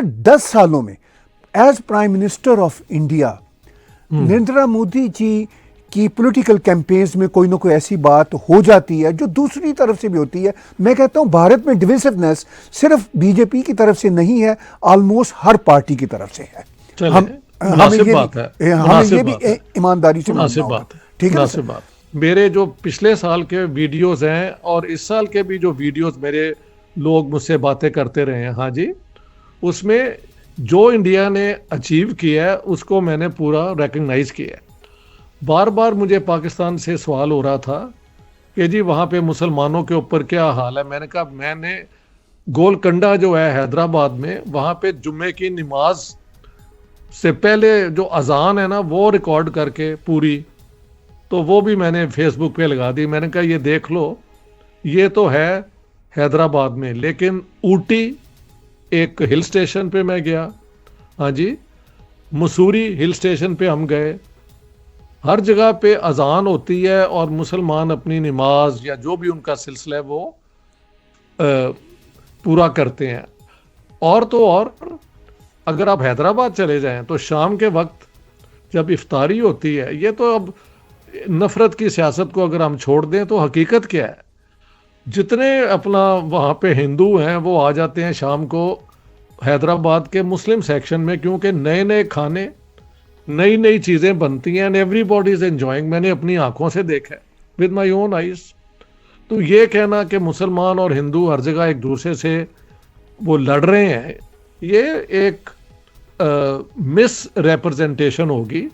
10 सालों में as prime minister of India Narendra Modi ji की पॉलिटिकल कैंपेन्स में कोई ना कोई ऐसी बात हो जाती है जो दूसरी तरफ से भी होती है। मैं कहता हूं भारत में डिविसिवनेस सिर्फ बीजेपी की तरफ से नहीं है, ऑलमोस्ट हर पार्टी की तरफ से है। हमें ये भी ईमानदारी से मानना होगा। ठीक है सर। मेरे जो पिछले साल के वीडियोस हैं और इस साल के भी जो वीडियोस मेरे लोग मुझसे बातें करते रहे हैं, हाँ जी, उसमें जो इंडिया ने अचीव किया है उसको मैंने पूरा रिकग्नाइज किया है। बार बार मुझे पाकिस्तान से सवाल हो रहा था कि जी वहाँ पे मुसलमानों के ऊपर क्या हाल है। मैंने कहा मैंने गोलकंडा जो है हैदराबाद में, वहाँ पे जुम्मे की नमाज से पहले जो अजान है ना वो रिकॉर्ड करके पूरी, तो वो भी मैंने फेसबुक पे लगा दी। मैंने कहा ये देख लो, ये तो है हैदराबाद में, लेकिन ऊटी एक हिल स्टेशन पे मैं गया, हाँ जी, मसूरी हिल स्टेशन पे हम गए, हर जगह पे अजान होती है और मुसलमान अपनी नमाज या जो भी उनका सिलसिला है वो पूरा करते हैं। और तो और अगर आप हैदराबाद चले जाएं तो शाम के वक्त जब इफ्तारी होती है, ये तो अब नफरत की सियासत को अगर हम छोड़ दें तो हकीकत क्या है, जितने अपना वहाँ पे हिंदू हैं वो आ जाते हैं शाम को हैदराबाद के मुस्लिम सेक्शन में, क्योंकि नए नए खाने, नई नई चीज़ें बनती हैं एंड एवरीबॉडी इज एंजॉइंग। मैंने अपनी आंखों से देखा है विद माई ओन आइज। तो ये कहना कि मुसलमान और हिंदू हर जगह एक दूसरे से वो लड़ रहे हैं, ये एक मिस रिप्रेजेंटेशन होगी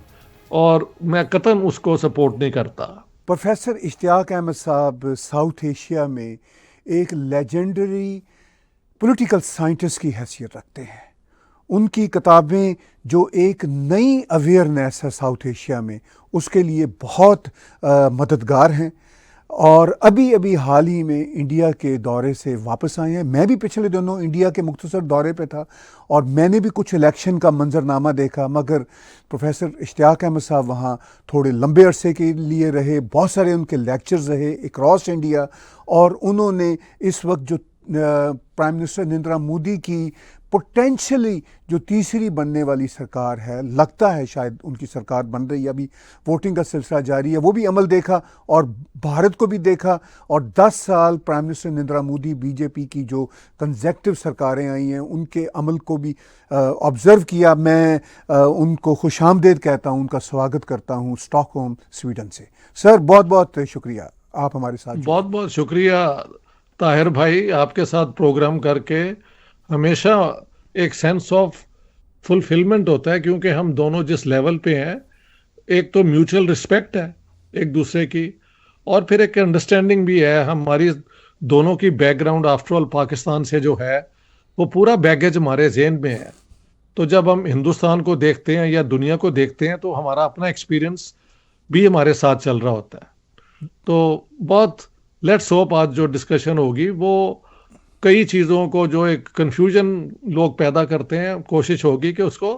और मैं कतन उसको सपोर्ट नहीं करता। प्रोफेसर इश्तियाक अहमद साहब साउथ एशिया में एक लेजेंडरी पॉलिटिकल साइंटिस्ट की हैसियत रखते हैं। उनकी किताबें जो एक नई अवेयरनेस है साउथ एशिया में, उसके लिए बहुत मददगार हैं। और अभी अभी हाल ही में इंडिया के दौरे से वापस आए हैं। मैं भी पिछले दिनों इंडिया के मुख्तसर दौरे पे था और मैंने भी कुछ इलेक्शन का मंजरनामा देखा, मगर प्रोफेसर इश्तियाक अहमद साहब वहाँ थोड़े लंबे अरसे के लिए रहे, बहुत सारे उनके लेक्चर्स रहे अक्रॉस इंडिया, और उन्होंने इस वक्त जो प्राइम मिनिस्टर नरेंद्र मोदी की पोटेंशियली जो तीसरी बनने वाली सरकार है, लगता है शायद उनकी सरकार बन रही है, अभी वोटिंग का सिलसिला जारी है, वो भी अमल देखा और भारत को भी देखा। और 10 साल prime minister Narendra Modi BJP की जो कंसेक्टिव सरकारें आई हैं उनके अमल को भी ऑब्जर्व किया। मैं उनको खुशामदेद कहता हूँ, उनका स्वागत करता हूँ स्टॉकहोम स्वीडन से। सर बहुत बहुत शुक्रिया, आप हमारे साथ। बहुत बहुत शुक्रिया ताहिर भाई, आपके साथ प्रोग्राम करके हमेशा एक सेंस ऑफ फुलफिलमेंट होता है, क्योंकि हम दोनों जिस लेवल पे हैं, एक तो म्यूचुअल रिस्पेक्ट है एक दूसरे की, और फिर एक अंडरस्टैंडिंग भी है। हमारी दोनों की बैकग्राउंड आफ्टर ऑल पाकिस्तान से जो है वो पूरा बैगेज हमारे जेहन में है। तो जब हम हिंदुस्तान को देखते हैं या दुनिया को देखते हैं तो हमारा अपना एक्सपीरियंस भी हमारे साथ चल रहा होता है। तो बहुत लेट्स होप आज जो डिस्कशन होगी वो कई चीज़ों को, जो एक कन्फ्यूजन लोग पैदा करते हैं, कोशिश होगी कि उसको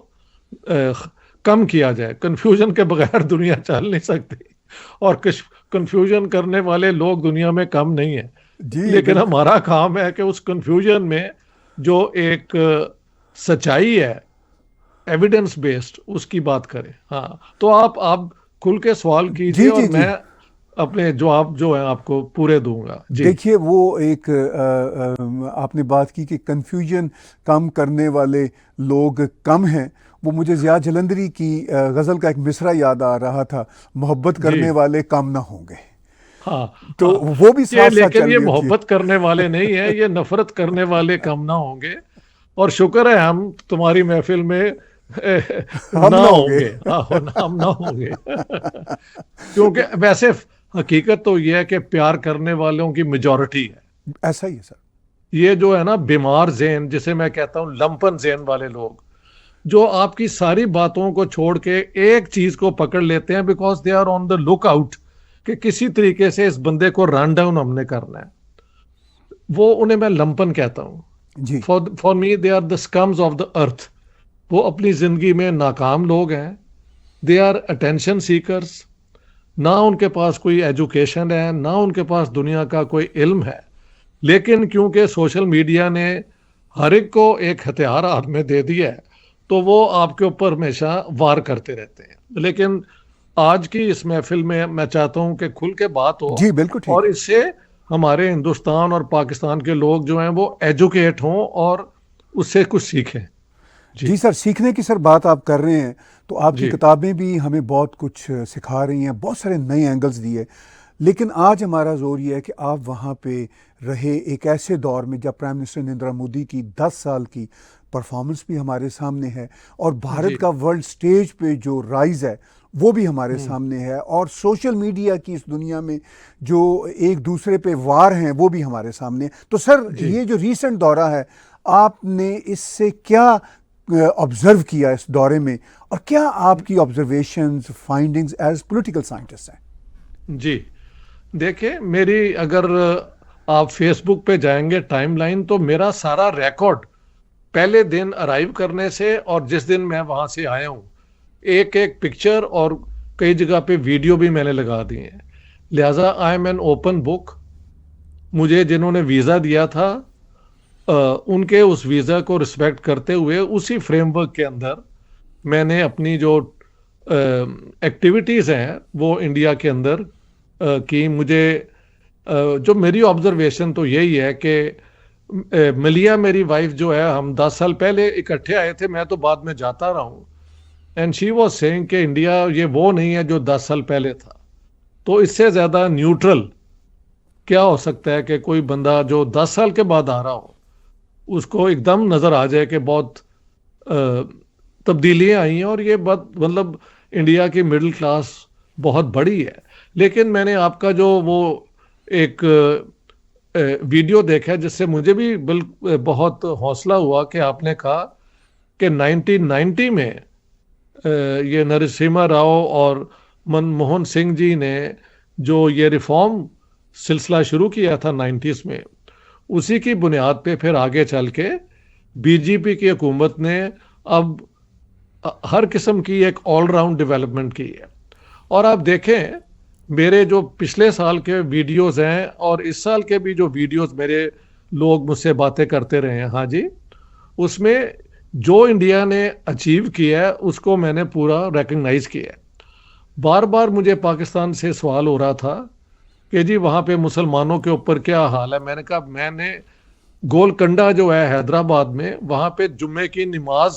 कम किया जाए। कन्फ्यूजन के बगैर दुनिया चल नहीं सकती और कन्फ्यूजन करने वाले लोग दुनिया में कम नहीं है, लेकिन हमारा काम है कि उस कन्फ्यूजन में जो एक सच्चाई है एविडेंस बेस्ड, उसकी बात करें। हाँ, तो आप खुल के सवाल कीजिए और मैं अपने जवाब जो है आपको पूरे दूंगा। देखिए, वो एक आपने बात की कि कन्फ्यूजन कम करने वाले लोग कम हैं, वो मुझे ज़िया जलंधरी की गज़ल का एक मिसरा याद आ रहा था, मोहब्बत करने वाले कम ना होंगे। हाँ, तो वो भी साथ साथ, लेकिन ये मोहब्बत करने वाले नहीं है, ये नफरत करने वाले कम ना होंगे। और शुक्र है हम तुम्हारी महफिल में ना होंगे, हम ना होंगे क्योंकि वैसे हकीकत तो यह है कि प्यार करने वालों की मेजॉरिटी है। ऐसा ही है सर। ये जो है ना बीमार ज़हन, जिसे मैं कहता हूँ लंपन ज़हन वाले लोग, जो आपकी सारी बातों को छोड़ के एक चीज को पकड़ लेते हैं because they are on the look out कि किसी तरीके से इस बंदे को रन डाउन हमने करना है, वो उन्हें मैं लंपन कहता हूँ। For me they are the scums of the earth. वो अपनी जिंदगी में नाकाम लोग हैं, दे आर अटेंशन सीकर्स, ना उनके पास कोई एजुकेशन है, ना उनके पास दुनिया का कोई इल्म है, लेकिन क्योंकि सोशल मीडिया ने हर एक को एक हथियार हाथ में दे दिया है तो वो आपके ऊपर हमेशा वार करते रहते हैं। लेकिन आज की इस महफिल में मैं चाहता हूं कि खुल के बात हो जी बिल्कुल ठीक और है। इससे हमारे हिंदुस्तान और पाकिस्तान के लोग जो हैं वो एजुकेट हों और उससे कुछ सीखें। जी। जी सर, सीखने की सर बात आप कर रहे हैं, तो आपकी जी। किताबें भी हमें बहुत कुछ सिखा रही हैं, बहुत सारे नए एंगल्स दिए। लेकिन आज हमारा जोर ये है कि आप वहाँ पे रहे एक ऐसे दौर में जब प्राइम मिनिस्टर नरेंद्र मोदी की 10 साल की परफॉर्मेंस भी हमारे सामने है, और भारत जी। का वर्ल्ड स्टेज पे जो राइज है वो भी हमारे हम्म। सामने है, और सोशल मीडिया की इस दुनिया में जो एक दूसरे पे वार हैं वो भी हमारे सामने है। तो सर, जी। ये जो रीसेंट दौरा है, आपने इससे क्या ऑब्जर्व किया इस दौरे में, और क्या आपकी observations findings as political scientist हैं? जी। देखिए, मेरी अगर आप फेसबुक पे जाएंगे टाइमलाइन तो मेरा सारा रिकॉर्ड पहले दिन अराइव करने से और जिस दिन मैं वहां से आया हूँ, एक एक पिक्चर और कई जगह पे वीडियो भी मैंने लगा दिए हैं। लिहाजा I am an open book. मुझे जिन्होंने वीज़ा दिया था उनके उस वीज़ा को रिस्पेक्ट करते हुए उसी फ्रेमवर्क के अंदर मैंने अपनी जो एक्टिविटीज़ हैं वो इंडिया के अंदर की। मुझे जो मेरी ऑब्जर्वेशन तो यही है कि मिलिया मेरी वाइफ जो है, हम 10 साल पहले इकट्ठे आए थे, मैं तो बाद में जाता रहा हूँ, एंड शी वाज सेइंग कि इंडिया ये वो नहीं है जो 10 साल पहले था। तो इससे ज़्यादा न्यूट्रल क्या हो सकता है कि कोई बंदा जो 10 साल के बाद आ रहा हो उसको एकदम नज़र आ जाए कि बहुत तब्दीलियाँ आई हैं और ये बात मतलब इंडिया की मिडिल क्लास बहुत बड़ी है। लेकिन मैंने आपका जो वो एक वीडियो देखा जिससे मुझे भी बहुत हौसला हुआ कि आपने कहा कि 1990 में ये नरसिम्हा राव और मनमोहन सिंह जी ने जो ये रिफॉर्म सिलसिला शुरू किया था 90s में, उसी की बुनियाद पे फिर आगे चल के बीजेपी की हुकूमत ने अब हर किस्म की एक ऑलराउंड डेवलपमेंट की है। और आप देखें, मेरे जो पिछले साल के वीडियोस हैं और इस साल के भी जो वीडियोस मेरे लोग मुझसे बातें करते रहे हैं, हाँ जी, उसमें जो इंडिया ने अचीव किया है उसको मैंने पूरा रिकग्नाइज किया है। बार बार मुझे पाकिस्तान से सवाल हो रहा था कि जी वहाँ पे मुसलमानों के ऊपर क्या हाल है। मैंने कहा, मैंने गोलकंडा जो है हैदराबाद में, वहाँ पे जुम्मे की नमाज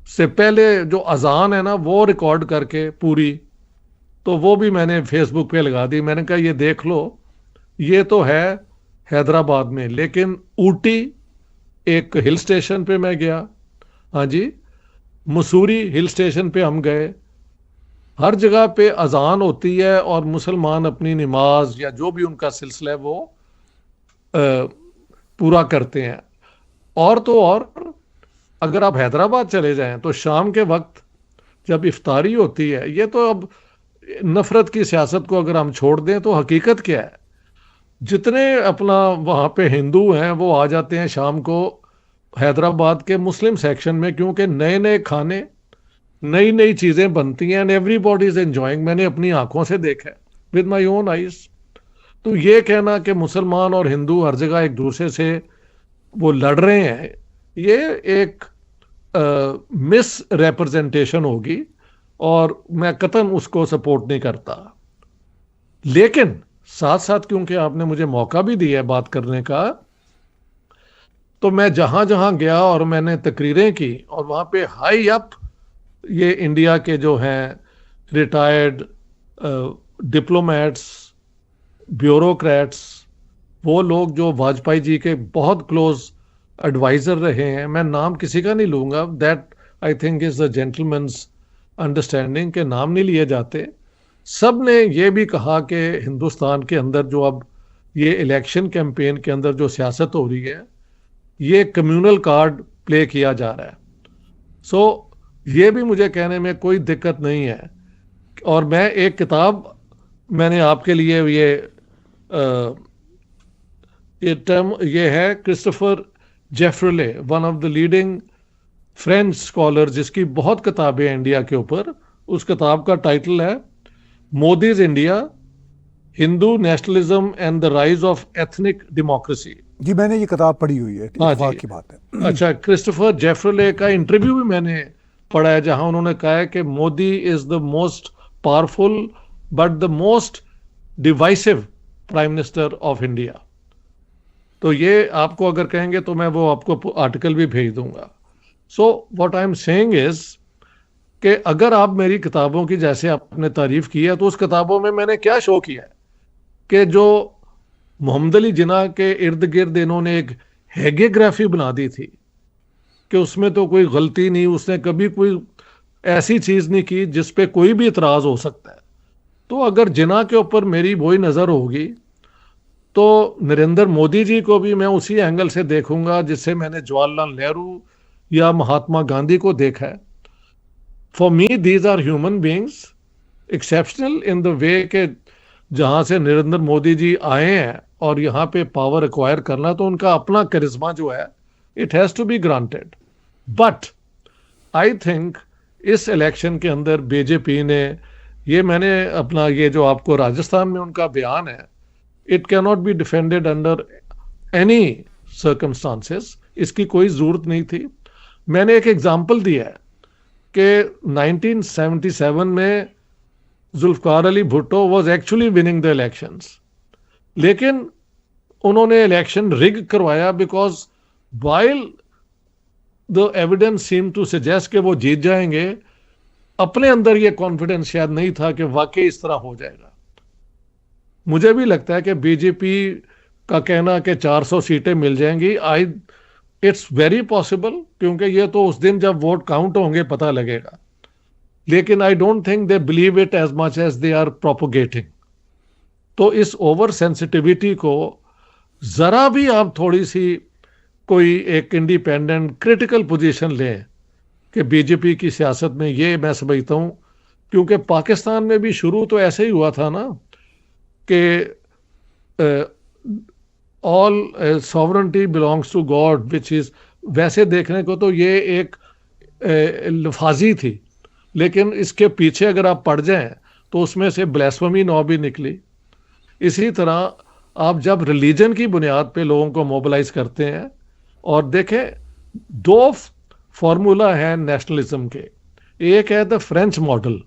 से पहले जो अजान है ना वो रिकॉर्ड करके पूरी, तो वो भी मैंने फेसबुक पे लगा दी। मैंने कहा ये देख लो, ये तो है हैदराबाद में, लेकिन ऊटी एक हिल स्टेशन पे मैं गया, हाँ जी, मसूरी हिल स्टेशन पे हम गए, हर जगह पे अजान होती है और मुसलमान अपनी नमाज या जो भी उनका सिलसिला है वो पूरा करते हैं। और तो और अगर आप हैदराबाद चले जाएं तो शाम के वक्त जब इफ्तारी होती है, ये तो अब नफरत की सियासत को अगर हम छोड़ दें तो हकीकत क्या है, जितने अपना वहाँ पे हिंदू हैं वो आ जाते हैं शाम को हैदराबाद के मुस्लिम सेक्शन में, क्योंकि नए नए खाने, नई नई चीज़ें बनती हैं एंड एवरीबॉडी इज एंजॉइंग। मैंने अपनी आंखों से देखा है विद माई ओन आइज। तो ये कहना कि मुसलमान और हिंदू हर जगह एक दूसरे से वो लड़ रहे हैं, ये एक मिस रिप्रेजेंटेशन होगी और मैं कतई उसको सपोर्ट नहीं करता। लेकिन साथ साथ क्योंकि आपने मुझे मौका भी दिया है बात करने का, तो मैं जहां जहां गया और मैंने तकरीरें की और वहां पे हाई अप ये इंडिया के जो हैं रिटायर्ड डिप्लोमेट्स, ब्यूरोक्रेट्स, वो लोग जो वाजपेयी जी के बहुत क्लोज एडवाइज़र रहे हैं, मैं नाम किसी का नहीं लूँगा, that I think is a gentleman's understanding के नाम नहीं लिए जाते। सब ने ये भी कहा कि हिंदुस्तान के अंदर जो अब ये इलेक्शन कैंपेन के अंदर जो सियासत हो रही है, ये कम्युनल कार्ड प्ले किया जा रहा है। सो ये भी मुझे कहने में कोई दिक्कत नहीं है। और मैं एक किताब मैंने आपके लिए ये टर्म ये है Christopher Jaffrelot, one of the leading French scholar, जिसकी बहुत किताबें हैं इंडिया के ऊपर। उस किताब का टाइटल है Modi's India, Hindu nationalism and the rise of ethnic democracy. जी मैंने ये किताब पढ़ी हुई है, हाँ इत्तेफाक जी। की बात है। अच्छा, क्रिस्टोफर जेफरले का इंटरव्यू भी मैंने पढ़ा है, जहां उन्होंने कहा है कि Modi is the most powerful but the most divisive prime minister of India. तो ये आपको अगर कहेंगे तो मैं वो आपको आर्टिकल भी भेज दूंगा। So what I am saying is कि अगर आप मेरी किताबों की जैसे आपने तारीफ की है, तो उस किताबों में मैंने क्या शो किया है कि जो मोहम्मद अली जिन्ना के इर्द गिर्द इन्होंने एक हैगियोग्राफी बना दी थी कि उसमें तो कोई गलती नहीं, उसने कभी कोई ऐसी चीज नहीं की जिस पे कोई भी इतराज हो सकता है। तो अगर जिन्ना के ऊपर मेरी वही नजर होगी, तो नरेंद्र मोदी जी को भी मैं उसी एंगल से देखूंगा जिससे मैंने जवाहरलाल नेहरू या महात्मा गांधी को देखा है। For me these are human beings exceptional in the way के जहां से नरेंद्र मोदी जी आए हैं और यहाँ पे पावर एक्वायर करना, तो उनका अपना करिश्मा जो है it has to be granted. But I think इस इलेक्शन के अंदर बीजेपी ने, ये मैंने अपना ये जो आपको राजस्थान में उनका बयान है, it can not be defended under any circumstances, इसकी कोई जरूरत नहीं थी। मैंने एक एग्जाम्पल दिया है कि 1977 में Zulfikar Ali Bhutto was actually winning the elections, लेकिन उन्होंने इलेक्शन रिग करवाया because while the evidence seem to suggest कि वो जीत जाएंगे, अपने अंदर ये कॉन्फिडेंस शायद नहीं था कि वाकई इस तरह हो जाएगा। मुझे भी लगता है कि बीजेपी का कहना कि 400 सीटें मिल जाएंगी, इट्स वेरी पॉसिबल, क्योंकि ये तो उस दिन जब वोट काउंट होंगे पता लगेगा। लेकिन I don't think they believe it as much as they are propagating. तो इस ओवर सेंसिटिविटी को जरा भी आप थोड़ी सी कोई एक इंडिपेंडेंट क्रिटिकल पोजीशन लें कि बीजेपी की सियासत में, ये मैं समझता हूं, क्योंकि पाकिस्तान में भी शुरू तो ऐसे ही हुआ था ना कि all sovereignty belongs to God which is, वैसे देखने को तो ये एक लफाजी थी, लेकिन इसके पीछे अगर आप पढ़ जाएं तो उसमें से ब्लास्फेमी नौ भी निकली। इसी तरह आप जब रिलीजन की बुनियाद पे लोगों को मोबिलाइज करते हैं, और देखें दो फॉर्मूला है नेशनलिज्म के, एक है the French model.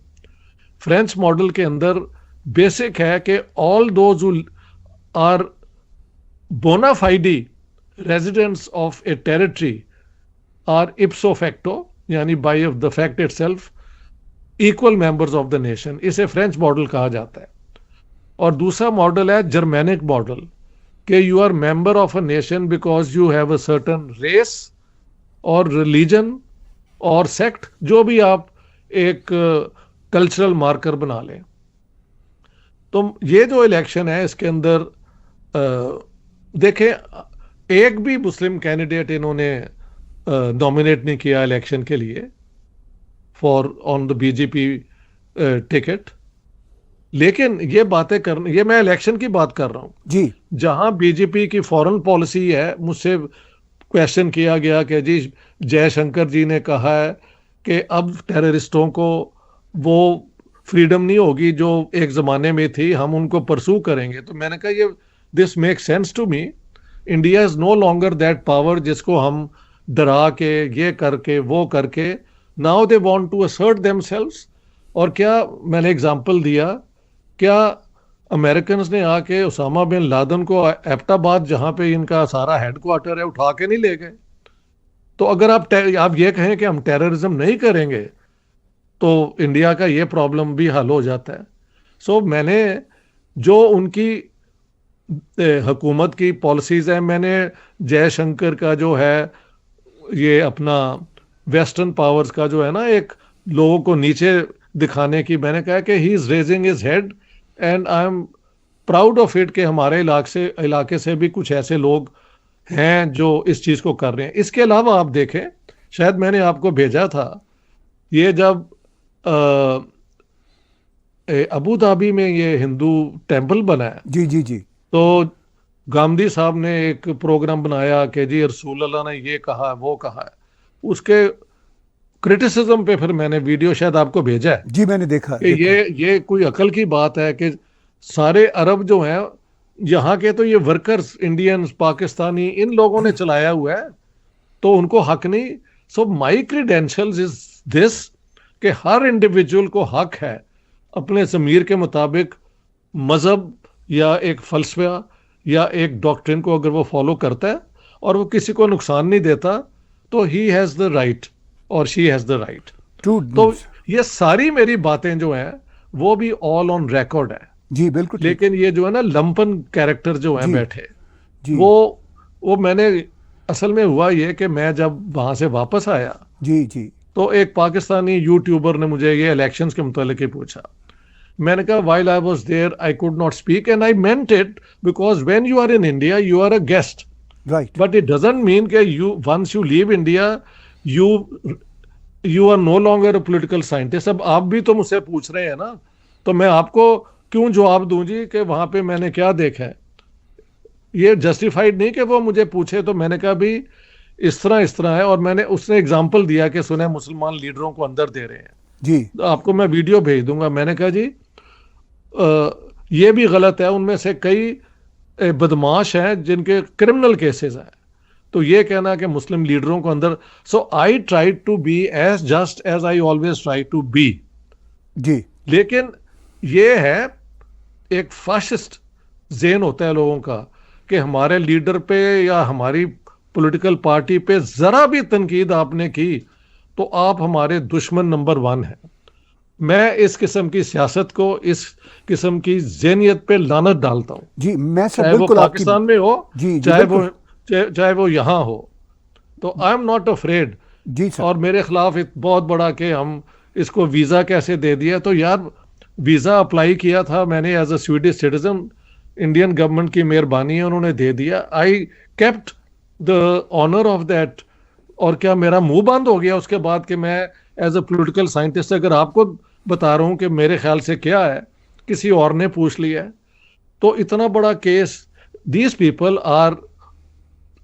French model के अंदर बेसिक है कि all those who are bona fide residents of a territory are ipso facto, यानी by of the fact itself equal members of the nation. इसे फ्रेंच मॉडल कहा जाता है। और दूसरा मॉडल है जर्मेनिक मॉडल, कि you are member of a nation because you have a certain race और रिलीजन और सेक्ट, जो भी आप एक कल्चरल मार्कर बना लें। तो ये जो इलेक्शन है इसके अंदर देखें, एक भी मुस्लिम कैंडिडेट इन्होंने नॉमिनेट नहीं किया इलेक्शन के लिए for on the BJP ticket. लेकिन ये बातें करने, ये मैं इलेक्शन की बात कर रहा हूं जी, जहां बीजेपी की फॉरेन पॉलिसी है। मुझसे क्वेश्चन किया गया कि जी जयशंकर जी ने कहा है कि अब टेररिस्टों को वो फ्रीडम नहीं होगी जो एक ज़माने में थी, हम उनको परसू करेंगे। तो मैंने कहा ये this make sense to me. India is no longer that power जिसको हम डरा के, ये करके, वो करके, now they want to assert themselves. और क्या मैंने एग्जांपल दिया, क्या अमेरिकन ने आके उसामा बिन लादेन को एबटाबाद जहां पे इनका सारा हेडक्वार्टर है उठा के नहीं ले गए? तो अगर आप ये कहें कि हम टेररिज्म नहीं करेंगे तो इंडिया का ये प्रॉब्लम भी हल हो जाता है। सो मैंने जो उनकी हुकूमत की पॉलिसीज है, मैंने जयशंकर का जो है ये अपना वेस्टर्न पावर्स का जो है ना एक लोगों को नीचे दिखाने की, मैंने कहा कि he is raising his head and I am proud of it कि हमारे इलाके से भी कुछ ऐसे लोग हैं जो इस चीज़ को कर रहे हैं। इसके अलावा आप देखें, शायद मैंने आपको भेजा था, ये जब अबू धाबी में ये हिंदू टेंपल बना है, जी जी जी, तो गांधी साहब ने एक प्रोग्राम बनाया कि जी रसूल अल्लाह ने ये कहा वो कहा है, उसके क्रिटिसिज्म पे फिर मैंने वीडियो शायद आपको भेजा है जी मैंने देखा कि ये कोई अकल की बात है कि सारे अरब जो हैं यहाँ के तो ये वर्कर्स, इंडियंस, पाकिस्तानी, इन लोगों ने चलाया हुआ है, तो उनको हक नहीं। सो माई क्रीडेंशियल्स इज दिस, कि हर इंडिविजुअल को हक है अपने ज़मीर के मुताबिक मजहब या एक फलसफा या एक डॉक्ट्रिन को अगर वो फॉलो करता है और वो किसी को नुकसान नहीं देता, तो ही हैज़ द राइट और she has the right. True. तो ये सारी मेरी बातें जो हैं वो भी ऑल ऑन रिकॉर्ड है। जी बिल्कुल ठीक। लेकिन ये जो है ना लंपन कैरेक्टर जो है जी बैठे, जी वो मैंने, असल में हुआ ये कि मैं जब वहां से वापस आया जी जी तो एक पाकिस्तानी यूट्यूबर ने मुझे ये इलेक्शंस के मुतालिक ही पूछा। मैंने कहा while I was there I could not speak and I meant it, because when you are in India you are a guest, right. But it doesn't mean कि you once you leave India you you are no longer a political scientist. अब आप भी तो मुझसे पूछ रहे हैं ना, तो मैं आपको क्यों जवाब दूं जी कि वहां पे मैंने क्या देखा है। ये जस्टिफाइड नहीं कि वो मुझे पूछे, तो मैंने कहा भी इस तरह है, और मैंने उसने एग्जांपल दिया कि सुने मुसलमान लीडरों को अंदर दे रहे हैं। जी तो आपको मैं वीडियो भेज दूंगा। मैंने कहा जी ये भी गलत है, उनमें से कई बदमाश हैं जिनके क्रिमिनल केसेस हैं, तो ये कहना कि मुस्लिम लीडरों को अंदर। So I try to be as just as I always try to be. जी लेकिन ये है एक फाशिस्ट ज़हन होता है लोगों का कि हमारे लीडर पे या हमारी पॉलिटिकल पार्टी पे जरा भी तनकीद आपने की तो आप हमारे दुश्मन नंबर 1 हैं। मैं इस किस्म की सियासत को, इस किस्म की ज़हनियत पे लानत डालता हूं, जी मैं सब चाहे वो बिल्कुल आपकी पाकिस्तान में हो, जी जी चाहे वो यहाँ हो। तो आई एम नॉट अफ्रेड। जी सर। और मेरे खिलाफ एक बहुत बड़ा कि हम इसको वीज़ा कैसे दे दिया, तो यार वीज़ा अप्लाई किया था मैंने as a Swedish citizen, Indian government की मेहरबानी है, उन्होंने दे दिया। I kept the honour of that. और क्या मेरा मुंह बंद हो गया उसके बाद कि मैं एज अ पॉलिटिकल साइंटिस्ट अगर आपको बता रहा हूं कि मेरे ख्याल से क्या है, किसी और ने पूछ लिया है, तो इतना बड़ा case. These people our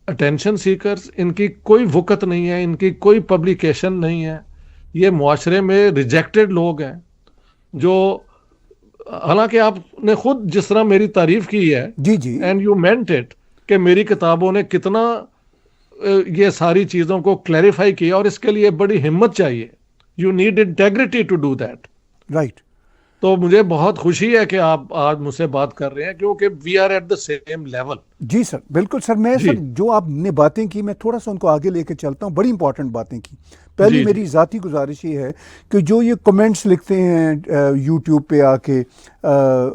attention seekers, इनकी कोई वक़्त नहीं है, इनकी कोई पब्लिकेशन नहीं है, ये मुआशरे में रिजेक्टेड लोग हैं। जो हालांकि आपने खुद जिस तरह मेरी तारीफ की है, जी जी एंड यू मेंट इट, कि मेरी किताबों ने कितना ये सारी चीज़ों को क्लैरिफाई किया, और इसके लिए बड़ी हिम्मत चाहिए। You need integrity to do that. Right. तो मुझे बहुत खुशी है कि आप आज मुझसे बात कर रहे हैं, क्योंकि we are at the same level. जी सर बिल्कुल सर। मैं जी सर जो आपने बातें की मैं थोड़ा सा उनको आगे लेके चलता हूँ। बड़ी इंपॉर्टेंट बातें की। पहली जी मेरी ज़ाती गुजारिश ये है कि जो ये कमेंट्स लिखते हैं यूट्यूब पे आके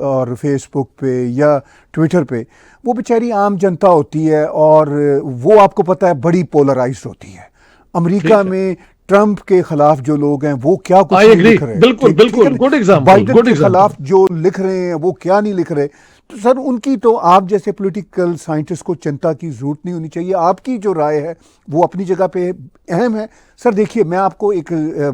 और फेसबुक पे या ट्विटर पे, वो बेचारी आम जनता होती है और वो आपको पता है बड़ी पोलराइज्ड होती है। अमेरिका में ट्रंप के खिलाफ जो लोग हैं वो क्या कुछ नहीं लिख रहे, बिल्कुल बिल्कुल, गुड एग्जांपल, बाइडेन गुड के एग्जांपल। खिलाफ जो लिख रहे हैं वो क्या नहीं लिख रहे। तो सर उनकी तो आप जैसे पॉलिटिकल साइंटिस्ट को चिंता की जरूरत नहीं होनी चाहिए। आपकी जो राय है वो अपनी जगह पे अहम है। सर देखिए मैं आपको एक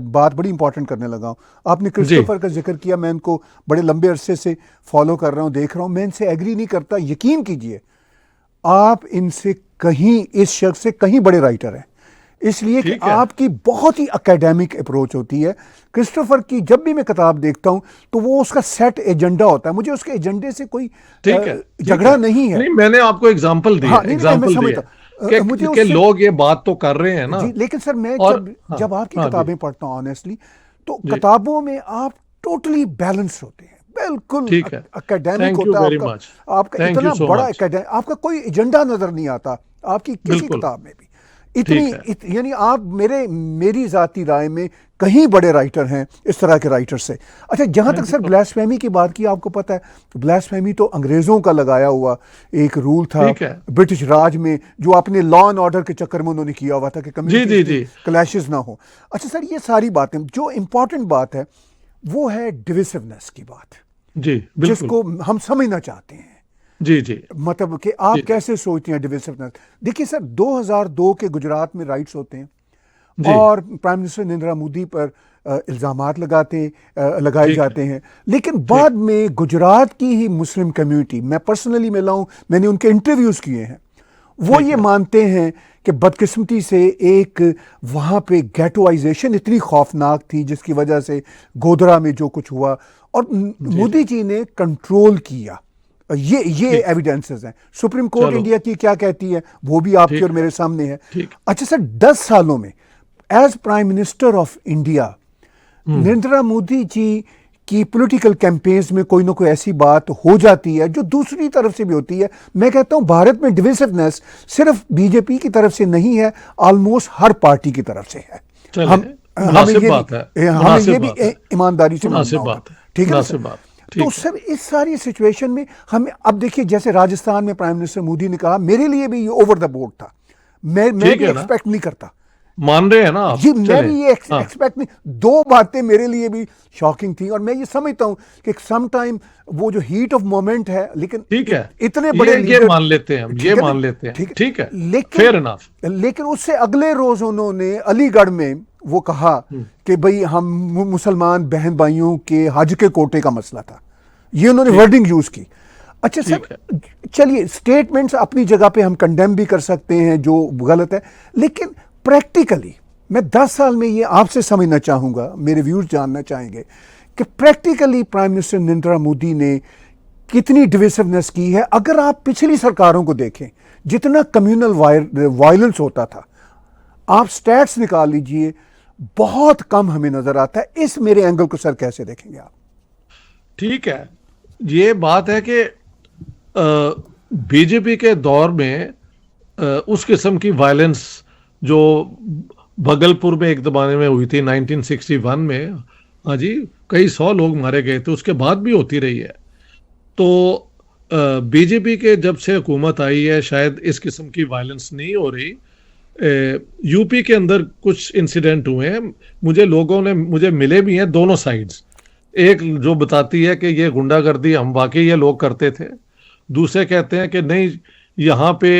बात बड़ी इंपॉर्टेंट करने लगा हूँ। आपने क्रिस्टोफर का जिक्र किया, मैं इनको बड़े लंबे अरसे से फॉलो कर रहा हूँ, देख रहा हूँ, मैं इनसे एग्री नहीं करता। यकीन कीजिए आप इनसे कहीं, इस शख्स से कहीं बड़े राइटर हैं, इसलिए कि आपकी बहुत ही एकेडमिक अप्रोच होती है। क्रिस्टोफर की जब भी मैं किताब देखता हूं तो वो उसका सेट एजेंडा होता है, मुझे उसके एजेंडे से कोई झगड़ा नहीं है। नहीं, मैंने आपको एग्जांपल दिया, हाँ, एग्जांपल दिया मुझे कि लोग ये बात तो कर रहे हैं ना जी। लेकिन सर मैं जब आपकी किताबें पढ़ता हूँ ऑनेस्टली, तो किताबों में आप टोटली बैलेंस होते हैं, बिल्कुल एकेडमिक होता है आपका इतना बड़ा एकेडमिक, आपका कोई एजेंडा नजर नहीं आता आपकी किसी किताब में भी। इतनी यानी आप मेरी जाती राय में कहीं बड़े राइटर हैं इस तरह के राइटर से। अच्छा, जहाँ तक सर ब्लास्फेमी की बात की, आपको पता है ब्लास्फेमी तो अंग्रेज़ों का लगाया हुआ एक रूल था ब्रिटिश राज में, जो आपने लॉ एंड ऑर्डर के चक्कर में उन्होंने किया हुआ था कि कम्युनिटी क्लैशेस ना हो। अच्छा सर, ये सारी बातें, जो इंपॉर्टेंट बात है वो है डिविसिवनेस की बात, जी, जिसको हम समझना चाहते हैं। जी जी, मतलब कि आप कैसे सोचते हैं डिविसिवनेस। देखिए सर, 2002 के गुजरात में राइट्स होते हैं और प्राइम मिनिस्टर नरेंद्र मोदी पर इल्ज़ामात लगाए जाते हैं, लेकिन बाद में गुजरात की ही मुस्लिम कम्युनिटी, मैं पर्सनली मिला हूँ, मैंने उनके इंटरव्यूज़ किए हैं, वो ये मानते हैं कि बदकिस्मती से एक वहाँ पे गेटोइजेशन इतनी खौफनाक थी जिसकी वजह से गोधरा में जो कुछ हुआ, और मोदी जी ने कंट्रोल किया ये ठीक। एविडेंसेस हैं। सुप्रीम कोर्ट चलो इंडिया की क्या कहती है वो भी आपके ठीक और मेरे सामने है। ठीक। अच्छा सर, 10 सालों में as prime minister of India Narendra Modi ji की पॉलिटिकल कैंपेन्स में कोई ना कोई ऐसी बात हो जाती है जो दूसरी तरफ से भी होती है। मैं कहता हूं भारत में डिविसिवनेस सिर्फ बीजेपी की तरफ से नहीं है, ऑलमोस्ट हर पार्टी की तरफ से है। चले, हम हमें मुनासिब ये बात है, भी हमें मुनासिब ये भी बात है, ईमानदारी से मानना मुनासिब होगा। बात है, ठीक है ना मुनासिब सर? बात, तो ठीक है। सर इस सारी सिचुएशन में हमें अब देखिए, जैसे राजस्थान में प्राइम मिनिस्टर मोदी ने कहा, मेरे लिए भी ये ओवर द बोर्ड था। मैं ठीक भी है ना, एक्सपेक्ट नहीं करता मान रहे हैं ना आप? जी, मैं चले, भी ये हाँ एक्सपेक्ट नहीं। दो बातें मेरे लिए भी शॉकिंग थी, और मैं ये समझता हूं कि सम टाइम वो जो हीट ऑफ मोमेंट है, लेकिन ठीक है, इतने बड़े ये लीडर, मान लेते हैं हम, ठीक ये है ना? मान लेते हैं, ठीक है, ठीक है, फेयर लेकिन इनफ। लेकिन उससे अगले रोज उन्होंने अलीगढ़ में वो कहा कि भाई हम मुसलमान बहन भाइयों के हज के कोटे का मसला था। ये उन्होंने वर्डिंग यूज की। अच्छा ठीक सर, चलिए, स्टेटमेंट्स अपनी जगह पे हम कंडेम भी कर सकते हैं जो गलत है, लेकिन प्रैक्टिकली मैं 10 साल में ये आपसे समझना चाहूंगा, मेरे व्यूज जानना चाहेंगे कि practically prime minister Narendra Modi ने कितनी डिविसिवनेस की है। अगर आप पिछली सरकारों को देखें, जितना कम्युनल वायलेंस होता था, आप स्टैट्स निकाल लीजिए, बहुत कम हमें नजर आता है। इस मेरे एंगल को सर कैसे देखेंगे आप? ठीक है, ये बात है कि बीजेपी के दौर में उस किस्म की वायलेंस जो भगलपुर में एक ज़माने में हुई थी 1961 में, हाँ जी, कई 100 लोग मारे गए थे, उसके बाद भी होती रही है। तो बीजेपी के जब से हुकूमत आई है, शायद इस किस्म की वायलेंस नहीं हो रही। यूपी के अंदर कुछ इंसिडेंट हुए हैं, मुझे मिले भी हैं दोनों साइड्स। एक जो बताती है कि ये गुंडागर्दी हम वाकई ये लोग करते थे, दूसरे कहते हैं कि नहीं, यहाँ पे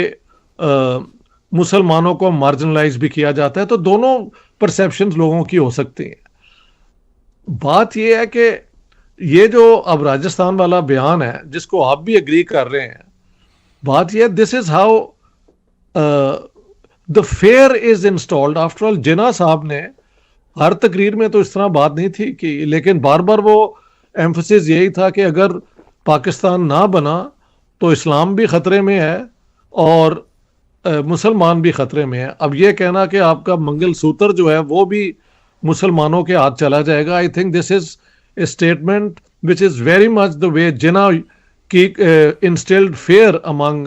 मुसलमानों को मार्जिनलाइज भी किया जाता है। तो दोनों परसेप्शंस लोगों की हो सकती हैं। बात यह है कि ये जो अब राजस्थान वाला बयान है, जिसको आप भी एग्री कर रहे हैं, बात यह, this is how the fear is installed. After all Jinnah sahab ने हर तकरीर में तो इस तरह बात नहीं थी कि, लेकिन बार बार वो एम्फसिस यही था कि अगर पाकिस्तान ना बना तो इस्लाम भी खतरे में है और मुसलमान भी खतरे में है। अब ये कहना कि आपका मंगलसूत्र जो है वो भी मुसलमानों के हाथ चला जाएगा, I think this is a statement which is very much the way Jinnah की instilled fear among